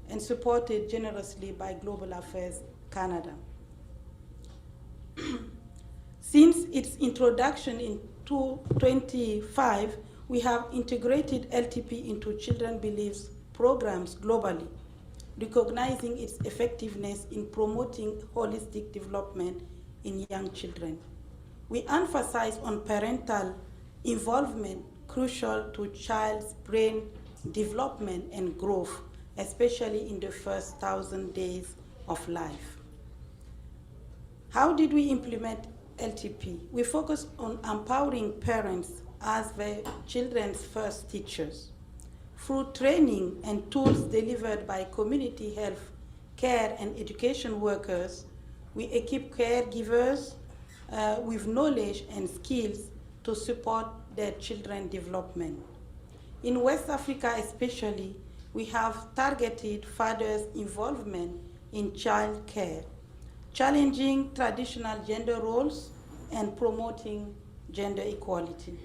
and supported generously by Global Affairs Canada. Since its introduction in 2005, we have integrated LTP into Children Believe's programs globally, recognizing its effectiveness in promoting holistic development in young children. We emphasize on parental involvement, crucial to child's brain development and growth, especially in the first 1,000 days of life. How did we implement LTP? We focus on empowering parents as their children's first teachers. Through training and tools delivered by community health, care, and education workers, we equip caregivers with knowledge and skills to support their children's development. In West Africa especially, we have targeted fathers' involvement in child care, challenging traditional gender roles and promoting gender equality.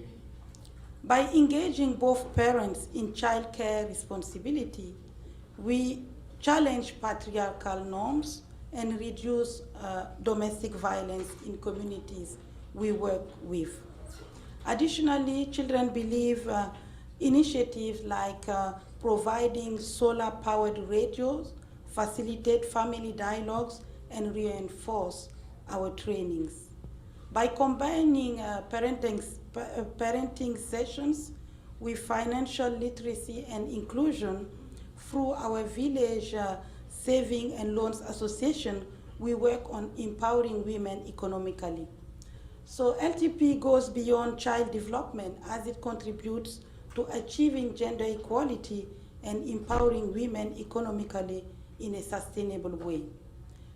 By engaging both parents in child care responsibility, we challenge patriarchal norms and reduce domestic violence in communities we work with. Additionally, Children Believe initiatives like providing solar-powered radios, facilitate family dialogues, and reinforce our trainings. By combining parenting sessions with financial literacy and inclusion through our Village Saving and Loans Association, we work on empowering women economically. So LTP goes beyond child development as it contributes to achieving gender equality and empowering women economically in a sustainable way.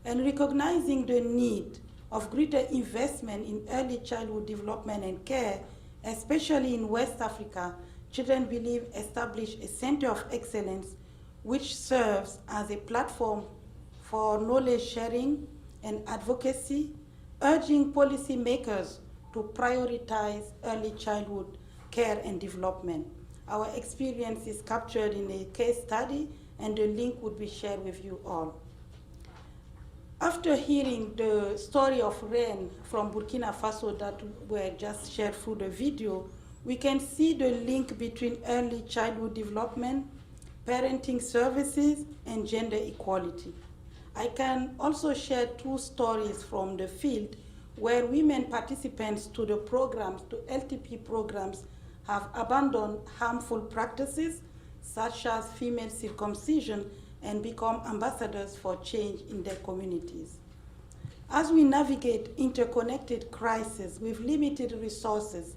And recognizing the need of greater investment in early childhood development and care, especially in West Africa, Children Believe established a Center of Excellence which serves as a platform for knowledge sharing and advocacy, urging policymakers to prioritize early childhood care and development. Our experience is captured in a case study, and the link would be shared with you all. After hearing the story of Ren from Burkina Faso that were just shared through the video, we can see the link between early childhood development, parenting services, and gender equality. I can also share 2 stories from the field where women participants to the programs, to LTP programs, have abandoned harmful practices such as female circumcision and become ambassadors for change in their communities. As we navigate interconnected crises with limited resources,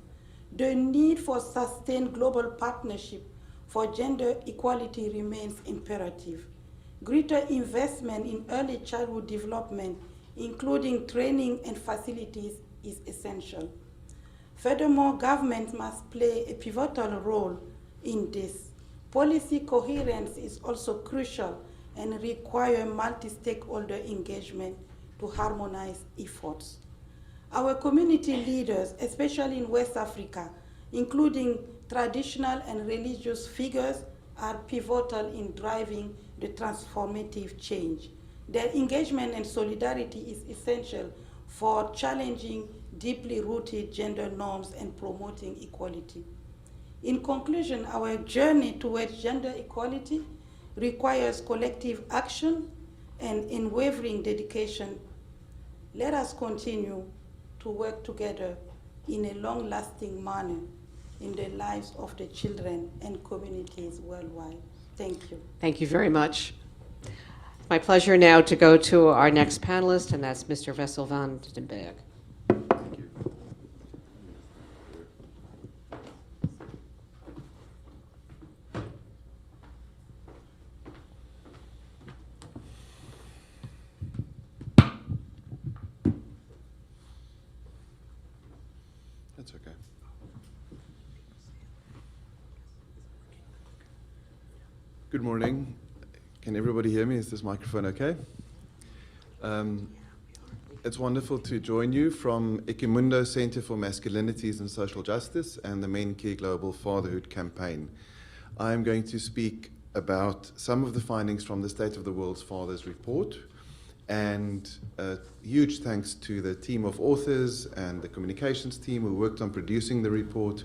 the need for sustained global partnership for gender equality remains imperative. Greater investment in early childhood development, including training and facilities, is essential. Furthermore, governments must play a pivotal role in this. Policy coherence is also crucial and require multi-stakeholder engagement to harmonize efforts. Our community leaders, especially in West Africa, including traditional and religious figures, are pivotal in driving the transformative change. Their engagement and solidarity is essential for challenging deeply rooted gender norms and promoting equality. In conclusion, our journey towards gender equality requires collective action and unwavering dedication. Let us continue to work together in a long-lasting manner in the lives of the children and communities worldwide. Thank you. Thank you very much. It's my pleasure now to go to our next panelist, and that's Mr. Wessel van den Berg. That's okay. Good morning. Can everybody hear me? Is this microphone okay? It's wonderful to join you from Ekimundo Center for Masculinities and Social Justice and the Men Care Global Fatherhood Campaign. I am going to speak about some of the findings from the State of the World's Fathers report, and huge thanks to the team of authors and the communications team who worked on producing the report,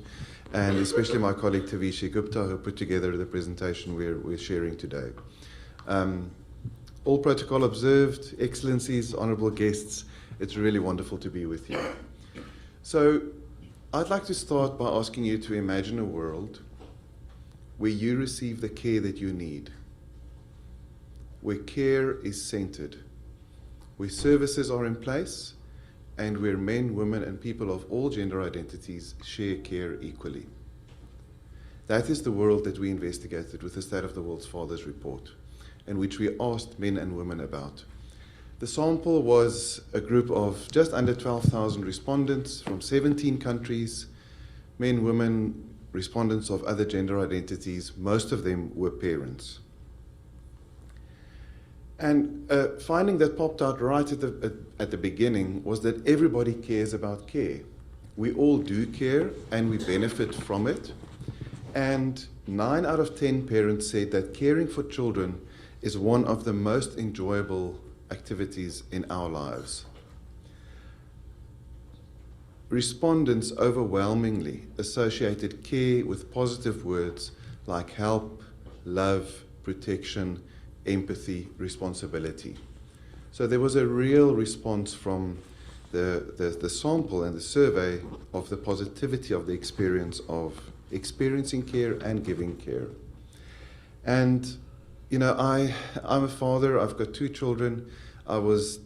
and especially my colleague Tavishi Gupta, who put together the presentation we're sharing today. All protocol observed, excellencies, honorable guests, it's really wonderful to be with you. So I'd like to start by asking you to imagine a world where you receive the care that you need, where care is centered, where services are in place, and where men, women, and people of all gender identities share care equally. That is the world that we investigated with the State of the World's Fathers report, and which we asked men and women about. The sample was a group of just under 12,000 respondents from 17 countries, men, women, respondents of other gender identities. Most of them were parents. And a finding that popped out right at the beginning was that everybody cares about care. We all do care and we benefit from it. And 9 out of 10 parents said that caring for children is one of the most enjoyable activities in our lives. Respondents overwhelmingly associated care with positive words like help, love, protection, empathy, responsibility. So there was a real response from the sample and the survey of the positivity of the experience of experiencing care and giving care. And you know, I'm a father, I've got 2 children. I was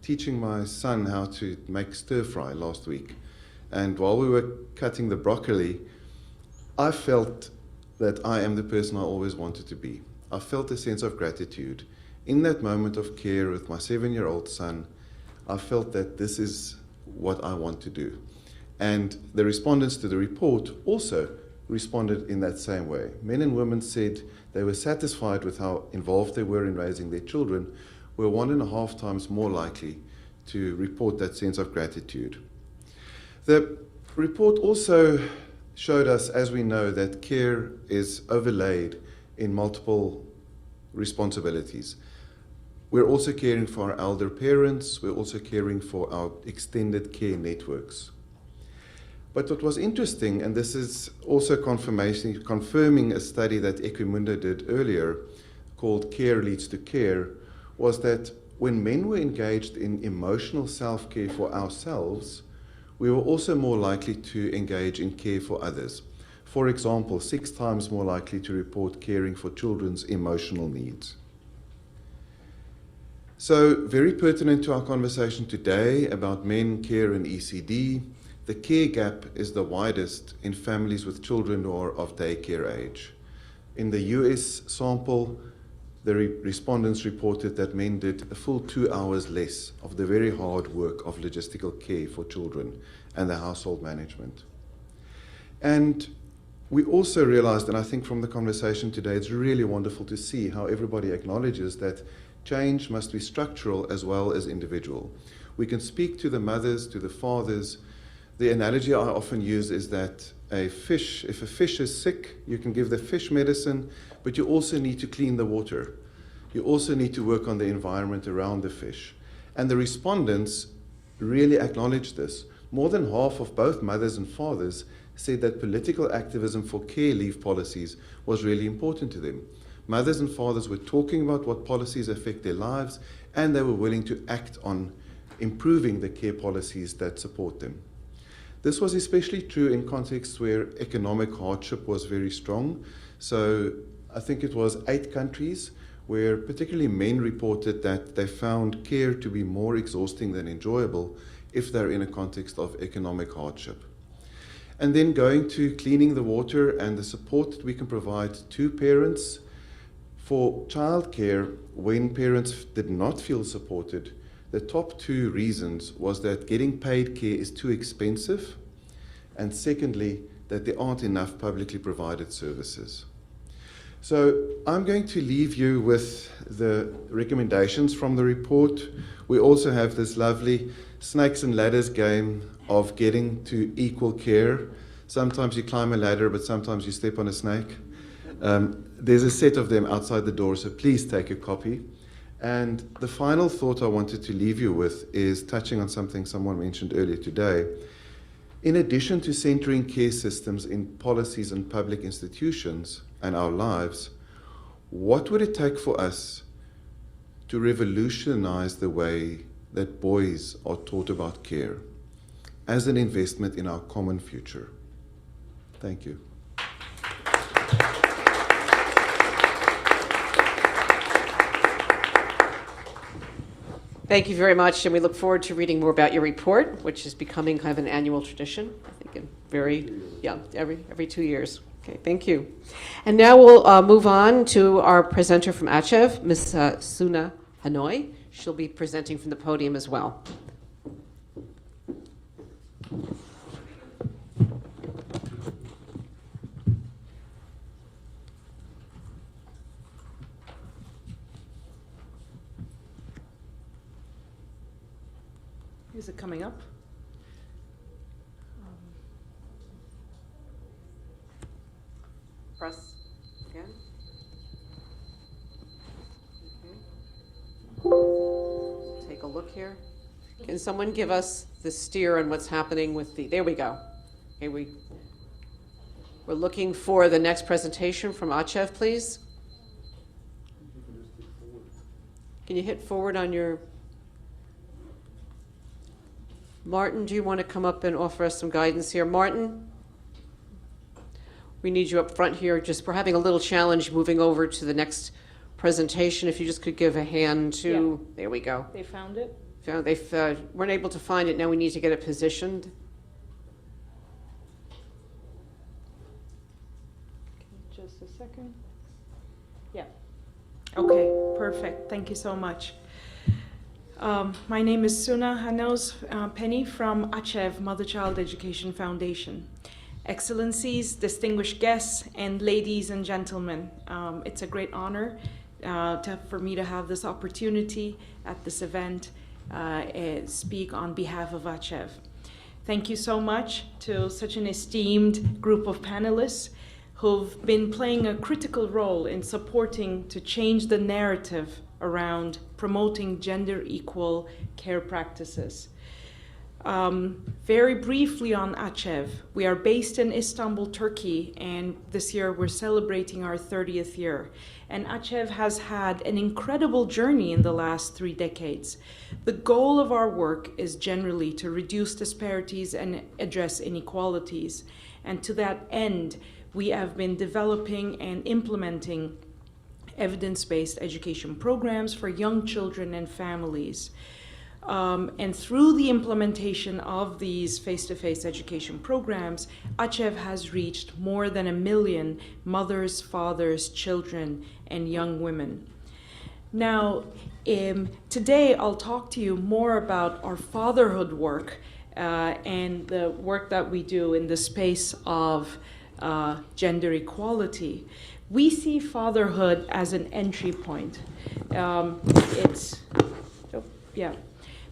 teaching my son how to make stir fry last week. And while we were cutting the broccoli, I felt that I am the person I always wanted to be. I felt a sense of gratitude. In that moment of care with my 7-year-old son, I felt that this is what I want to do. And the respondents to the report also responded in that same way. Men and women said they were satisfied with how involved they were in raising their children, were 1.5 times more likely to report that sense of gratitude. The report also showed us, as we know, that care is overlaid in multiple responsibilities. We're also caring for our elder parents, we're also caring for our extended care networks. But what was interesting, and this is also confirming a study that Equimundo did earlier called Care Leads to Care, was that when men were engaged in emotional self-care for ourselves, we were also more likely to engage in care for others. For example, 6 times more likely to report caring for children's emotional needs. So, very pertinent to our conversation today about men, care, and ECD, the care gap is the widest in families with children who are of daycare age. In the US sample, the respondents reported that men did a full 2 hours less of the very hard work of logistical care for children and the household management. And we also realized, and I think from the conversation today, it's really wonderful to see how everybody acknowledges that change must be structural as well as individual. We can speak to the mothers, to the fathers. The analogy I often use is that if a fish is sick, you can give the fish medicine, but you also need to clean the water. You also need to work on the environment around the fish. And the respondents really acknowledge this. more than half of both mothers and fathers said that political activism for care leave policies was really important to them. Mothers and fathers were talking about what policies affect their lives, and they were willing to act on improving the care policies that support them. This was especially true in contexts where economic hardship was very strong. So I think it was 8 countries where particularly men reported that they found care to be more exhausting than enjoyable if they're in a context of economic hardship. And then going to cleaning the water and the support that we can provide to parents. For childcare, when parents did not feel supported, the top 2 reasons was that getting paid care is too expensive, and secondly, that there aren't enough publicly provided services. So I'm going to leave you with the recommendations from the report. We also have this lovely snakes and ladders game of getting to equal care. Sometimes you climb a ladder, but sometimes you step on a snake. There's a set of them outside the door, so please take a copy. And the final thought I wanted to leave you with is touching on something someone mentioned earlier today. In addition to centering care systems in policies and public institutions and our lives, what would it take for us to revolutionize the way that boys are taught about care as an investment in our common future? Thank you. Thank you very much, and we look forward to reading more about your report, which is becoming kind of an annual tradition, I think, every 2 years. Okay, thank you. And now we'll move on to our presenter from ACHEV, Ms. Suna Hanoi. She'll be presenting from the podium as well. Is it coming up? Press again. Okay. Take a look here. Can someone give us the steer on what's happening with the, there we go. Okay, we're looking for the next presentation from ACHEV, please. Can you hit forward on your, Martin, do you want to come up and offer us some guidance here? Martin? We need you up front here. Just we're having a little challenge moving over to the next presentation. If you just could give a hand to, there we go. They found it? They weren't able to find it. Now we need to get it positioned. Okay, just a second. Yeah. Okay, perfect. Thank you so much. My name is Suna Hanoi Penny from ACHEV Mother-Child Education Foundation. Excellencies, distinguished guests, and ladies and gentlemen, it's a great honor for me to have this opportunity at this event speak on behalf of ACHEV. Thank you so much to such an esteemed group of panelists who've been playing a critical role in supporting to change the narrative around promoting gender equal care practices. Very briefly on ACHEV, we are based in Istanbul, Turkey, and this year we're celebrating our 30th year. And ACHEV has had an incredible journey in the last 3 decades. The goal of our work is generally to reduce disparities and address inequalities. And to that end, we have been developing and implementing evidence-based education programs for young children and families. And through the implementation of these face-to-face education programs, ACHEV has reached more than 1 million mothers, fathers, children, and young women. Now, today I'll talk to you more about our fatherhood work and the work that we do in the space of gender equality. We see fatherhood as an entry point.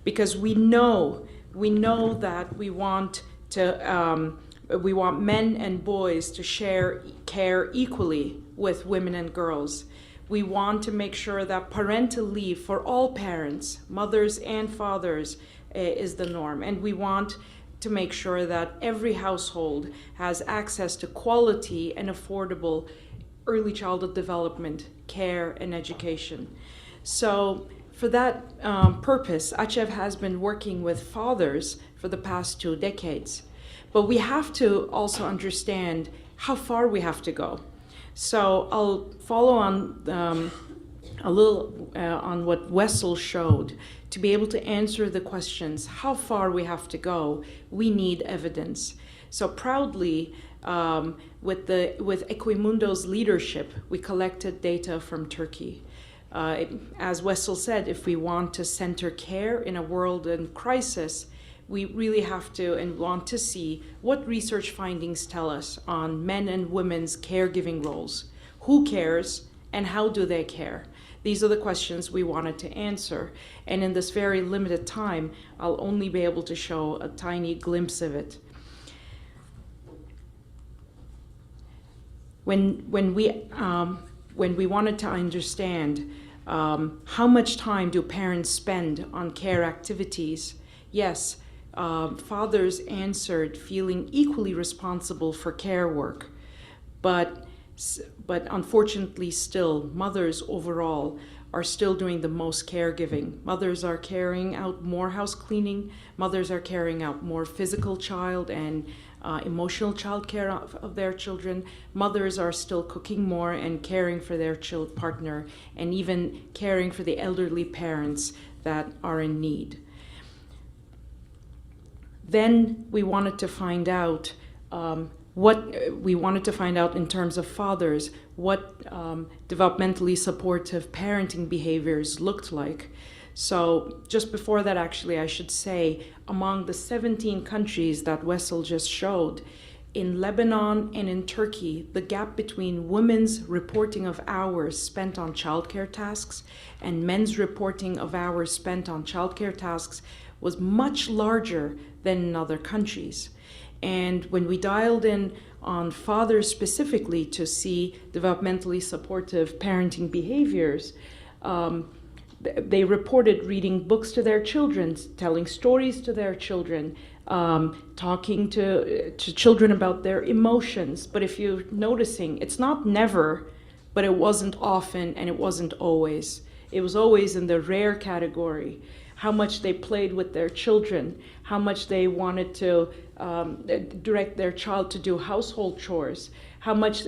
Because we know that we want men and boys to share care equally with women and girls. We want to make sure that parental leave for all parents, mothers and fathers, is the norm. And we want to make sure that every household has access to quality and affordable early childhood development, care, and education. So for that purpose, ACHEV has been working with fathers for the past 2 decades. But we have to also understand how far we have to go. So I'll follow on a little on what Wessel showed. To be able to answer the questions, how far we have to go, we need evidence. So proudly, with Equimundo's leadership, we collected data from Turkey. As Wessel said, if we want to center care in a world in crisis, we really have to and want to see what research findings tell us on men and women's caregiving roles. Who cares and how do they care? These are the questions we wanted to answer. And in this very limited time, I'll only be able to show a tiny glimpse of it. When we wanted to understand how much time do parents spend on care activities, yes, fathers answered feeling equally responsible for care work, but unfortunately still, mothers overall are still doing the most caregiving. Mothers are carrying out more house cleaning, mothers are carrying out more physical child and emotional child care of their children. Mothers are still cooking more and caring for their partner, and even caring for the elderly parents that are in need. Then we wanted to find out in terms of fathers, what developmentally supportive parenting behaviors looked like. So just before that, actually, I should say, among the 17 countries that Wessel just showed, in Lebanon and in Turkey, the gap between women's reporting of hours spent on childcare tasks and men's reporting of hours spent on childcare tasks was much larger than in other countries. And when we dialed in on fathers specifically to see developmentally supportive parenting behaviors, they reported reading books to their children, telling stories to their children, talking to children about their emotions. But if you're noticing, it's not never, but it wasn't often and it wasn't always. It was always in the rare category. How much they played with their children, how much they wanted to direct their child to do household chores, how much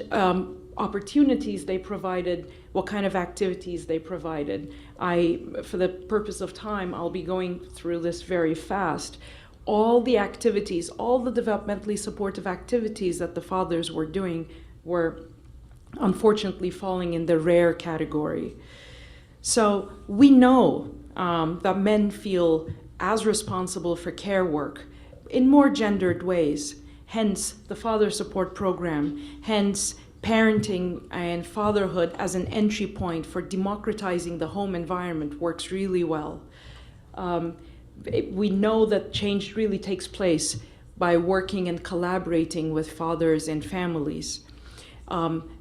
opportunities they provided, what kind of activities they provided. For the purpose of time, I'll be going through this very fast. All the activities, all the developmentally supportive activities that the fathers were doing were unfortunately falling in the rare category. So we know that men feel as responsible for care work in more gendered ways, hence the father support program, hence parenting and fatherhood as an entry point for democratizing the home environment works really well. We know that change really takes place by working and collaborating with fathers and families.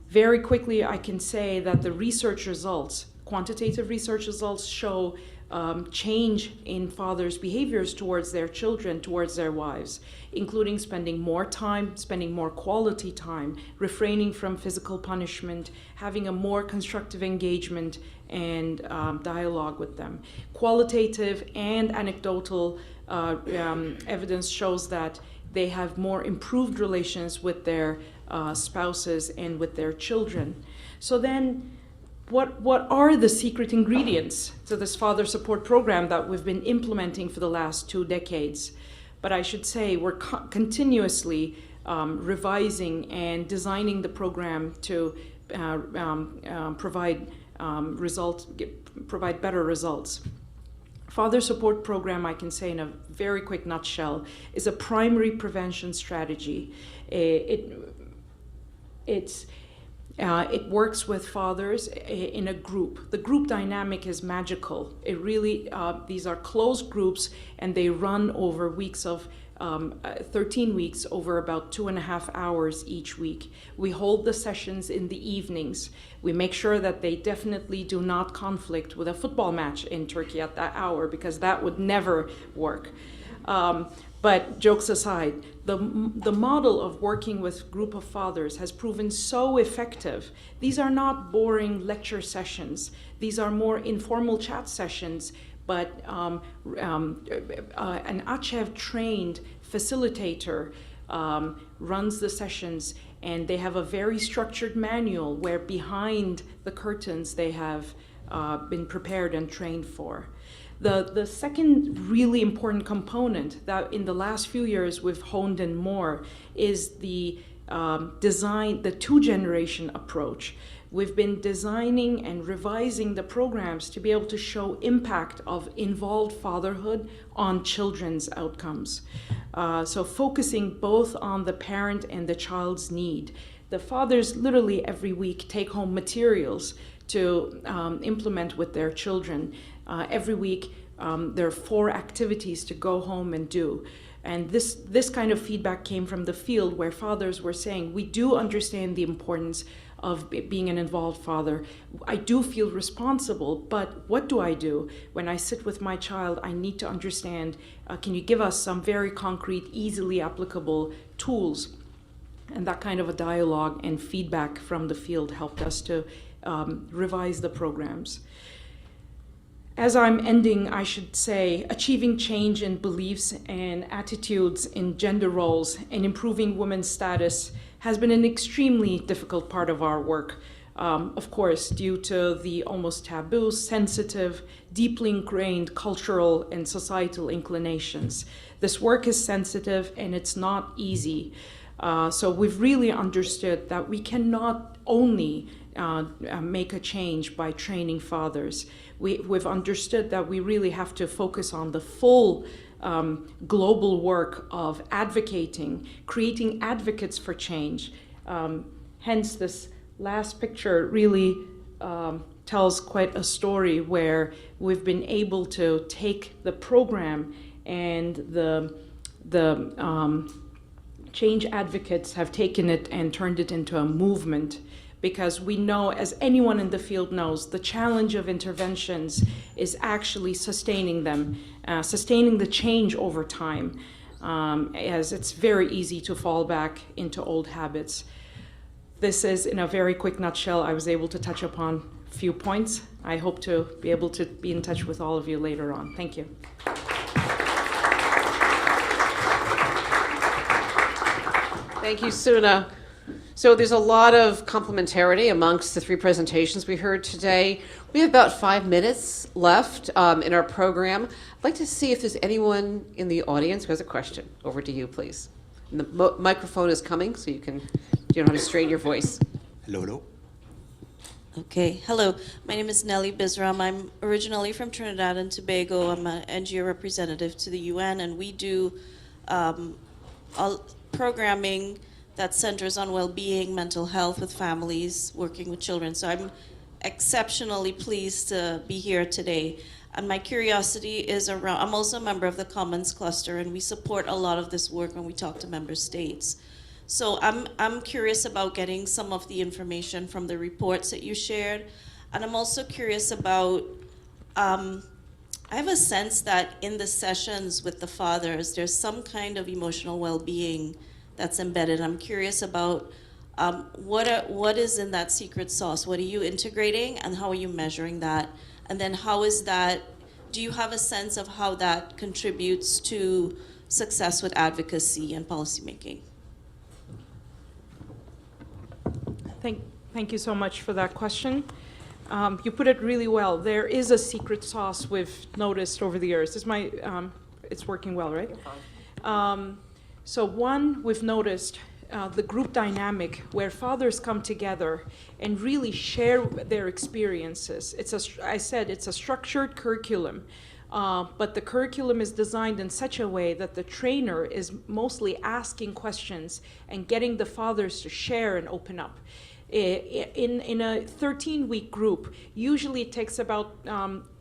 Very quickly, I can say that the research results, quantitative research results, show change in fathers' behaviors towards their children, towards their wives, including spending more time, spending more quality time, refraining from physical punishment, having a more constructive engagement and dialogue with them. Qualitative and anecdotal evidence shows that they have more improved relations with their spouses and with their children. So then, what are the secret ingredients to this father support program that we've been implementing for the last 2 decades? But I should say we're continuously revising and designing the program to provide better results. Father support program, I can say in a very quick nutshell, is a primary prevention strategy. It works with fathers in a group. The group dynamic is magical. It really, these are closed groups and they run over weeks of 13 weeks over about 2.5 hours each week. We hold the sessions in the evenings. We make sure that they definitely do not conflict with a football match in Turkey at that hour, because that would never work. But jokes aside, the model of working with group of fathers has proven so effective. These are not boring lecture sessions. These are more informal chat sessions, but an ACHEV-trained facilitator runs the sessions, and they have a very structured manual where behind the curtains they have been prepared and trained for. The second really important component that in the last few years we've honed in more is the design, the two-generation approach. We've been designing and revising the programs to be able to show impact of involved fatherhood on children's outcomes. So focusing both on the parent and the child's need. The fathers literally every week take home materials to implement with their children. Every week there are 4 activities to go home and do. And this kind of feedback came from the field where fathers were saying, we do understand the importance of being an involved father. I do feel responsible, but what do I do? When I sit with my child, I need to understand, can you give us some very concrete, easily applicable tools? And that kind of a dialogue and feedback from the field helped us to revise the programs. As I'm ending, I should say, achieving change in beliefs and attitudes in gender roles and improving women's status has been an extremely difficult part of our work. Of course, due to the almost taboo, sensitive, deeply ingrained cultural and societal inclinations. This work is sensitive and it's not easy. So we've really understood that we cannot only make a change by training fathers. We've understood that we really have to focus on the full global work of advocating, creating advocates for change. Hence, this last picture really tells quite a story where we've been able to take the program and the change advocates have taken it and turned it into a movement. Because we know, as anyone in the field knows, the challenge of interventions is actually sustaining them, sustaining the change over time, as it's very easy to fall back into old habits. This is, in a very quick nutshell, I was able to touch upon a few points. I hope to be able to be in touch with all of you later on. Thank you. Thank you, Suna. So there's a lot of complementarity amongst the 3 presentations we heard today. We have about 5 minutes left in our program. I'd like to see if there's anyone in the audience who has a question. Over to you, please. And the microphone is coming, so you don't have to strain your voice. Hello, hello. Okay, hello. My name is Nellie Bisram. I'm originally from Trinidad and Tobago. I'm an NGO representative to the UN, and we do programming that centers on well-being, mental health with families, working with children. So I'm exceptionally pleased to be here today. And my curiosity is around, I'm also a member of the Commons Cluster, and we support a lot of this work when we talk to member states. So I'm curious about getting some of the information from the reports that you shared. And I'm also curious about, I have a sense that in the sessions with the fathers, there's some kind of emotional well-being that's embedded. I'm curious about what is in that secret sauce? What are you integrating and how are you measuring that? And then how is that, do you have a sense of how that contributes to success with advocacy and policymaking? Thank you so much for that question. You put it really well. There is a secret sauce we've noticed over the years. It's working well, right? So one, we've noticed the group dynamic where fathers come together and really share their experiences. I said it's a structured curriculum, but the curriculum is designed in such a way that the trainer is mostly asking questions and getting the fathers to share and open up. In a 13-week group, usually it takes about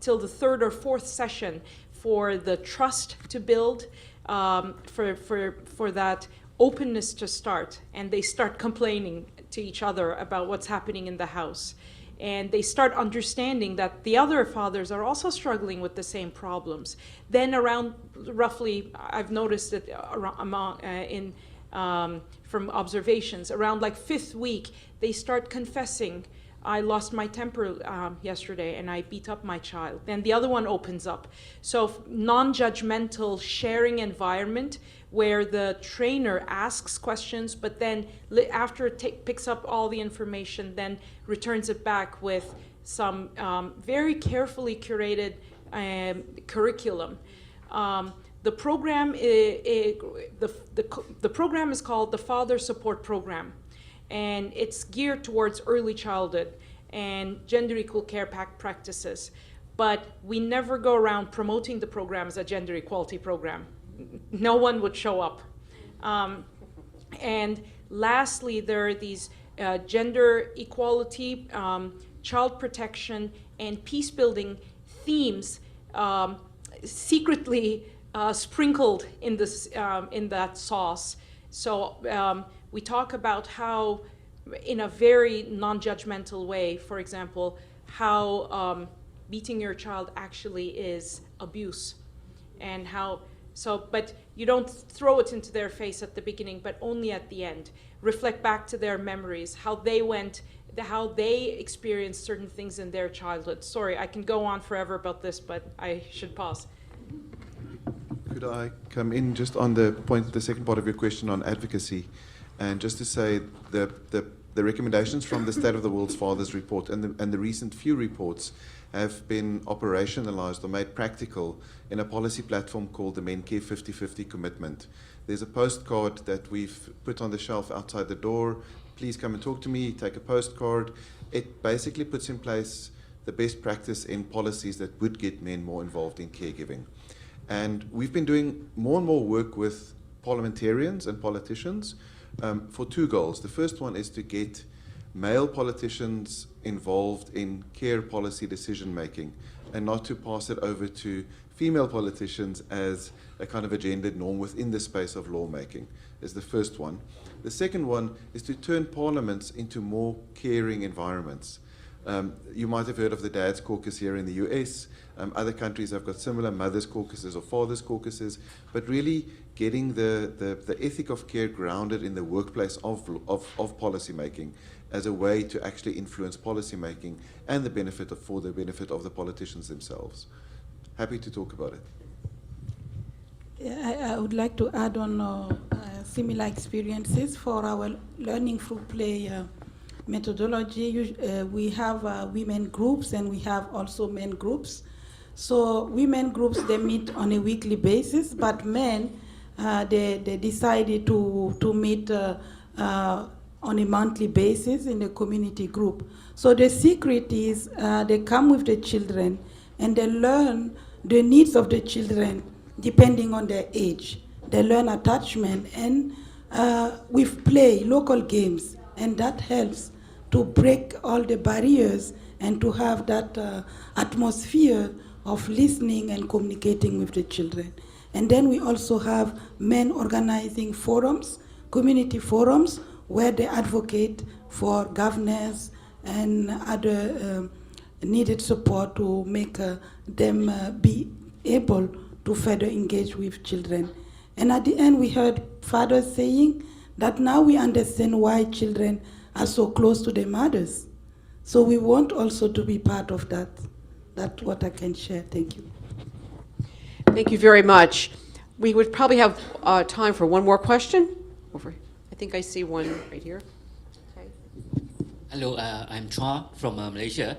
till the 3rd or 4th session for the trust to build, for that openness to start, and they start complaining to each other about what's happening in the house. and they start understanding that the other fathers are also struggling with the same problems. Then around roughly, I've noticed that from observations, around like 5th week, they start confessing, I lost my temper yesterday and I beat up my child. Then the other one opens up. So non-judgmental sharing environment where the trainer asks questions, but then after it picks up all the information, then returns it back with some very carefully curated curriculum. The program, the program is called the Father Support Program, and it's geared towards early childhood and gender equal care practices. But we never go around promoting the program as a gender equality program. No one would show up. And lastly, there are these gender equality, child protection, and peace building themes secretly sprinkled in this in that sauce. So we talk about how, in a very non-judgmental way, for example, how beating your child actually is abuse, and how but you don't throw it into their face at the beginning, but only at the end. Reflect back to their memories, how they experienced certain things in their childhood. Sorry, I can go on forever about this, but I should pause. Could I come in just on the second part of your question on advocacy, and just to say the recommendations from the State of the World's Fathers report and the recent few reports have been operationalized or made practical in a policy platform called the Men Care 50/50 Commitment. There's a postcard that we've put on the shelf outside the door. Please come and talk to me, take a postcard. It basically puts in place the best practice in policies that would get men more involved in caregiving. And we've been doing more and more work with parliamentarians and politicians for two goals. The first one is to get male politicians involved in care policy decision making, and not to pass it over to female politicians as a kind of a gendered norm within the space of lawmaking, is the first one. The second one is to turn parliaments into more caring environments. You might have heard of the Dad's Caucus here in the US. Other countries have got similar mothers' caucuses or fathers' caucuses, but really getting the ethic of care grounded in the workplace of policy making as a way to actually influence policy making and for the benefit of the politicians themselves. Happy to talk about it. Yeah, I would like to add on similar experiences for our learning through play methodology. We have women groups and we have also men groups. So women groups, they meet on a weekly basis, but men, they decided to meet on a monthly basis in the community group. So the secret is they come with the children and they learn the needs of the children depending on their age. They learn attachment and with play, local games, and that helps to break all the barriers and to have that atmosphere of listening and communicating with the children. And then we also have men organizing forums, community forums, where they advocate for governors and other needed support to make them be able to further engage with children. And at the end, we heard fathers saying that now we understand why children are so close to their mothers. So we want also to be part of that. That's what I can share. Thank you. Thank you very much. We would probably have time for one more question. I think I see one right here. Okay. Hello, I'm Chua from Malaysia.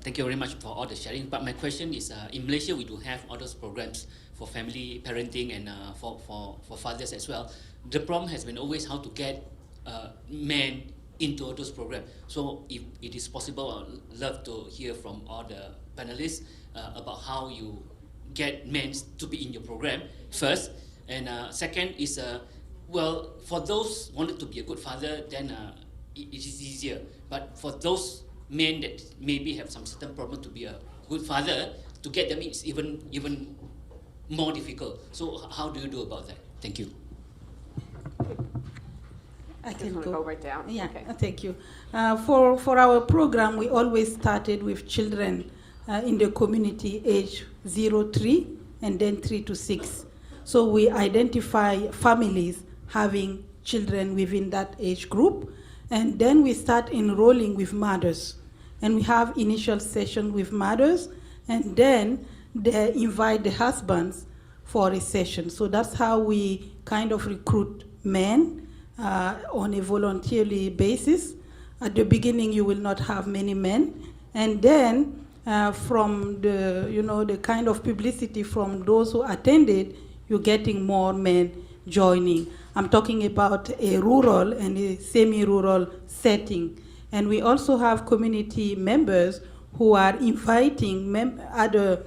Thank you very much for all the sharing. But my question is, in Malaysia, we do have all those programs for family parenting and for fathers as well. The problem has been always how to get men into those programs. So if it is possible, I'd love to hear from all the panelists about how you get men to be in your program first. And second is, well, for those who wanted to be a good father, then it is easier. But for those men that maybe have some certain problem to be a good father, to get them is even more difficult. So how do you do about that? Thank you. I Just can wanna go right down? Yeah, Okay. thank you. For our program, we always started with children in the community age 0-3 and then 3-6. So we identify families having children within that age group, and then we start enrolling with mothers. And we have initial session with mothers, and then they invite the husbands for a session. So that's how we kind of recruit men on a voluntarily basis. At the beginning, you will not have many men, and then from the kind of publicity from those who attended, you're getting more men joining. I'm talking about a rural and a semi-rural setting. And we also have community members who are inviting other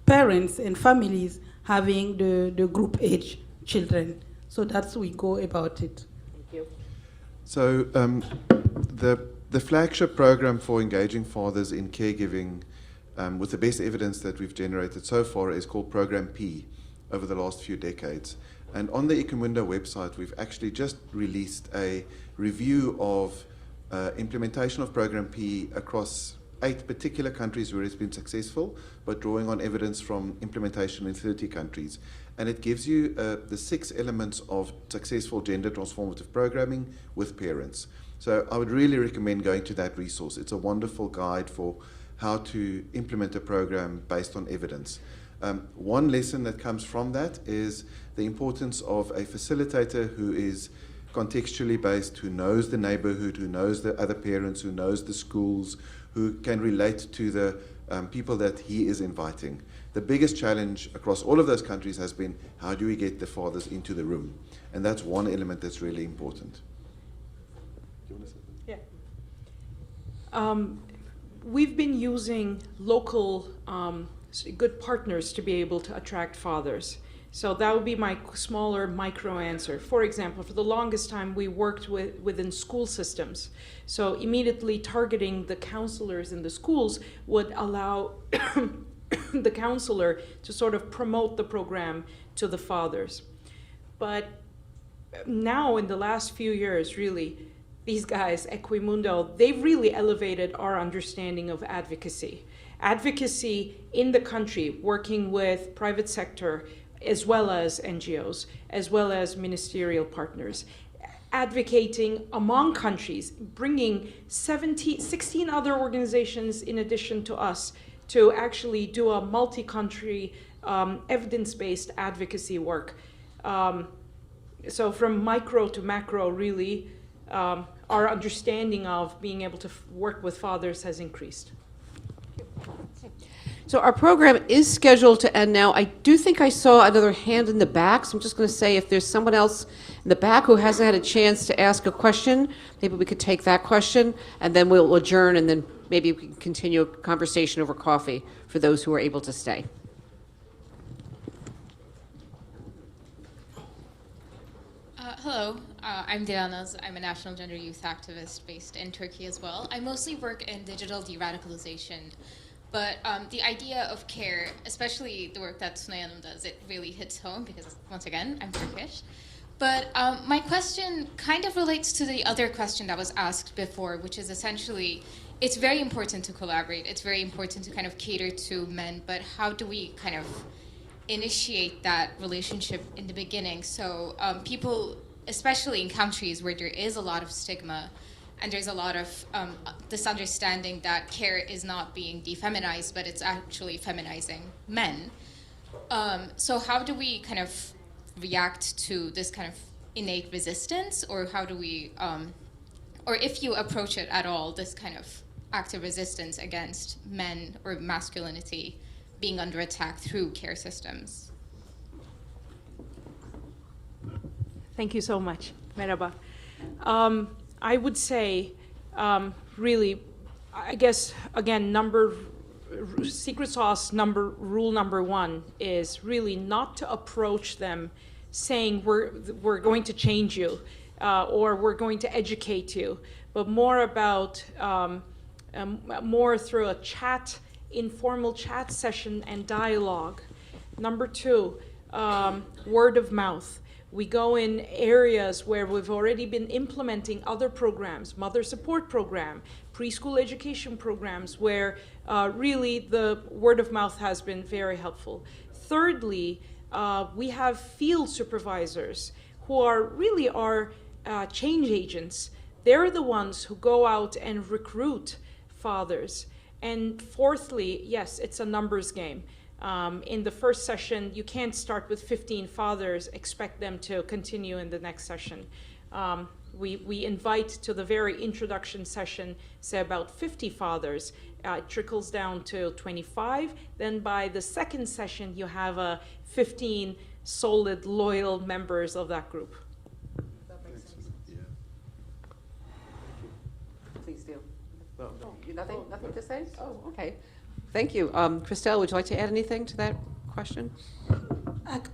parents and families having the group age children. So that's we go about it. Thank you. So the flagship program for engaging fathers in caregiving with the best evidence that we've generated so far is called Program P over the last few decades. And on the Ikamundo website, we've actually just released a review of implementation of Program P across 8 particular countries where it's been successful, but drawing on evidence from implementation in 30 countries. And it gives you the 6 elements of successful gender transformative programming with parents. So I would really recommend going to that resource. It's a wonderful guide for how to implement a program based on evidence. One lesson that comes from that is the importance of a facilitator who is contextually based, who knows the neighborhood, who knows the other parents, who knows the schools, who can relate to the people that he is inviting. The biggest challenge across all of those countries has been, how do we get the fathers into the room? And that's one element that's really important. Do you want to say that? Yeah. We've been using local good partners to be able to attract fathers. So that would be my smaller micro answer. For example, for the longest time, we worked within school systems. So immediately targeting the counselors in the schools would allow the counselor to sort of promote the program to the fathers. But now in the last few years, really, these guys, Equimundo, they've really elevated our understanding of advocacy. Advocacy in the country, working with private sector, as well as NGOs, as well as ministerial partners, advocating among countries, bringing 16 other organizations in addition to us to actually do a multi-country evidence-based advocacy work. So from micro to macro, really, our understanding of being able to work with fathers has increased. So our program is scheduled to end now. I do think I saw another hand in the back, so I'm just going to say if there's someone else in the back who hasn't had a chance to ask a question, maybe we could take that question, and then we'll adjourn, and then maybe we can continue a conversation over coffee for those who are able to stay. Hello, I'm Dilanaz. I'm a national gender youth activist based in Turkey as well. I mostly work in digital de-radicalization. But the idea of care, especially the work that Sunay Hanım does, it really hits home because, once again, I'm Turkish. But my question kind of relates to the other question that was asked before, which is essentially, it's very important to collaborate. It's very important to kind of cater to men, but how do we kind of initiate that relationship in the beginning? So people, especially in countries where there is a lot of stigma, and there's a lot of this understanding that care is not being defeminized, but it's actually feminizing men. So how do we kind of react to this kind of innate resistance, or how do we, or if you approach it at all, this kind of active resistance against men or masculinity being under attack through care systems? Thank you so much. Merhaba. I would say, really, I guess, again, secret sauce rule number 1 is really not to approach them saying we're going to change you or we're going to educate you, but more about, more through a chat, informal chat session and dialogue. Number 2, word of mouth. We go in areas where we've already been implementing other programs, mother support program, preschool education programs, where really the word of mouth has been very helpful. Thirdly, we have field supervisors who are really our change agents. They're the ones who go out and recruit fathers. And fourthly, yes, it's a numbers game. In the first session, you can't start with 15 fathers, expect them to continue in the next session. We invite to the very introduction session, say about 50 fathers. It trickles down to 25. Then by the second session, you have 15 solid, loyal members of that group. That makes sense. Yeah. Please do. Nothing to say? Oh, okay. Thank you. Christelle, would you like to add anything to that question?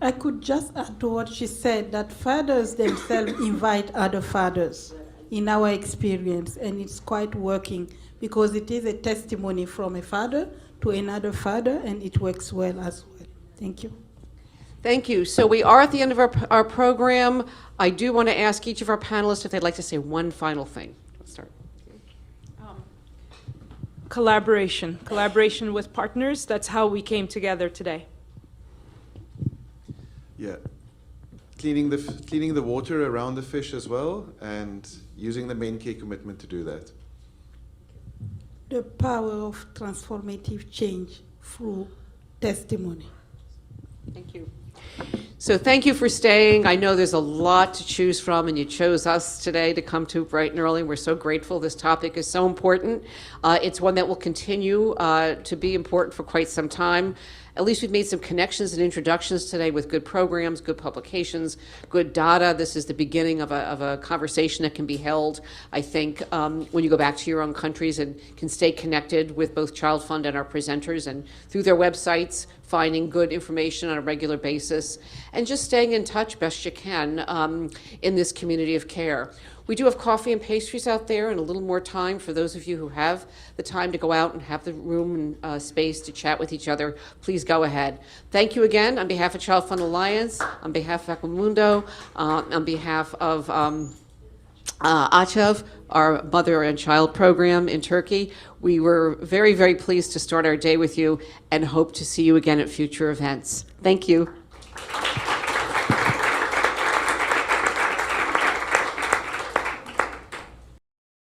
I could just add to what she said, that fathers themselves invite other fathers in our experience, and it's quite working because it is a testimony from a father to another father, and it works well as well. Thank you. Thank you. So we are at the end of our program. I do want to ask each of our panelists if they'd like to say one final thing. Let's start. Collaboration with partners. That's how we came together today. Yeah. Cleaning the water around the fish as well, and using the main care commitment to do that. The power of transformative change through testimony. Thank you. So thank you for staying. I know there's a lot to choose from, and you chose us today to come to bright and early. We're so grateful. This topic is so important. It's one that will continue to be important for quite some time. At least we've made some connections and introductions today with good programs, good publications, good data. This is the beginning of a conversation that can be held, I think, when you go back to your own countries and can stay connected with both ChildFund and our presenters, and through their websites, finding good information on a regular basis, and just staying in touch best you can in this community of care. We do have coffee and pastries out there and a little more time for those of you who have the time to go out and have the room and space to chat with each other. Please go ahead. Thank you again on behalf of ChildFund Alliance, on behalf of Equimundo, on behalf of ACHEV, our mother and child program in Turkey. We were very, very pleased to start our day with you and hope to see you again at future events. Thank you.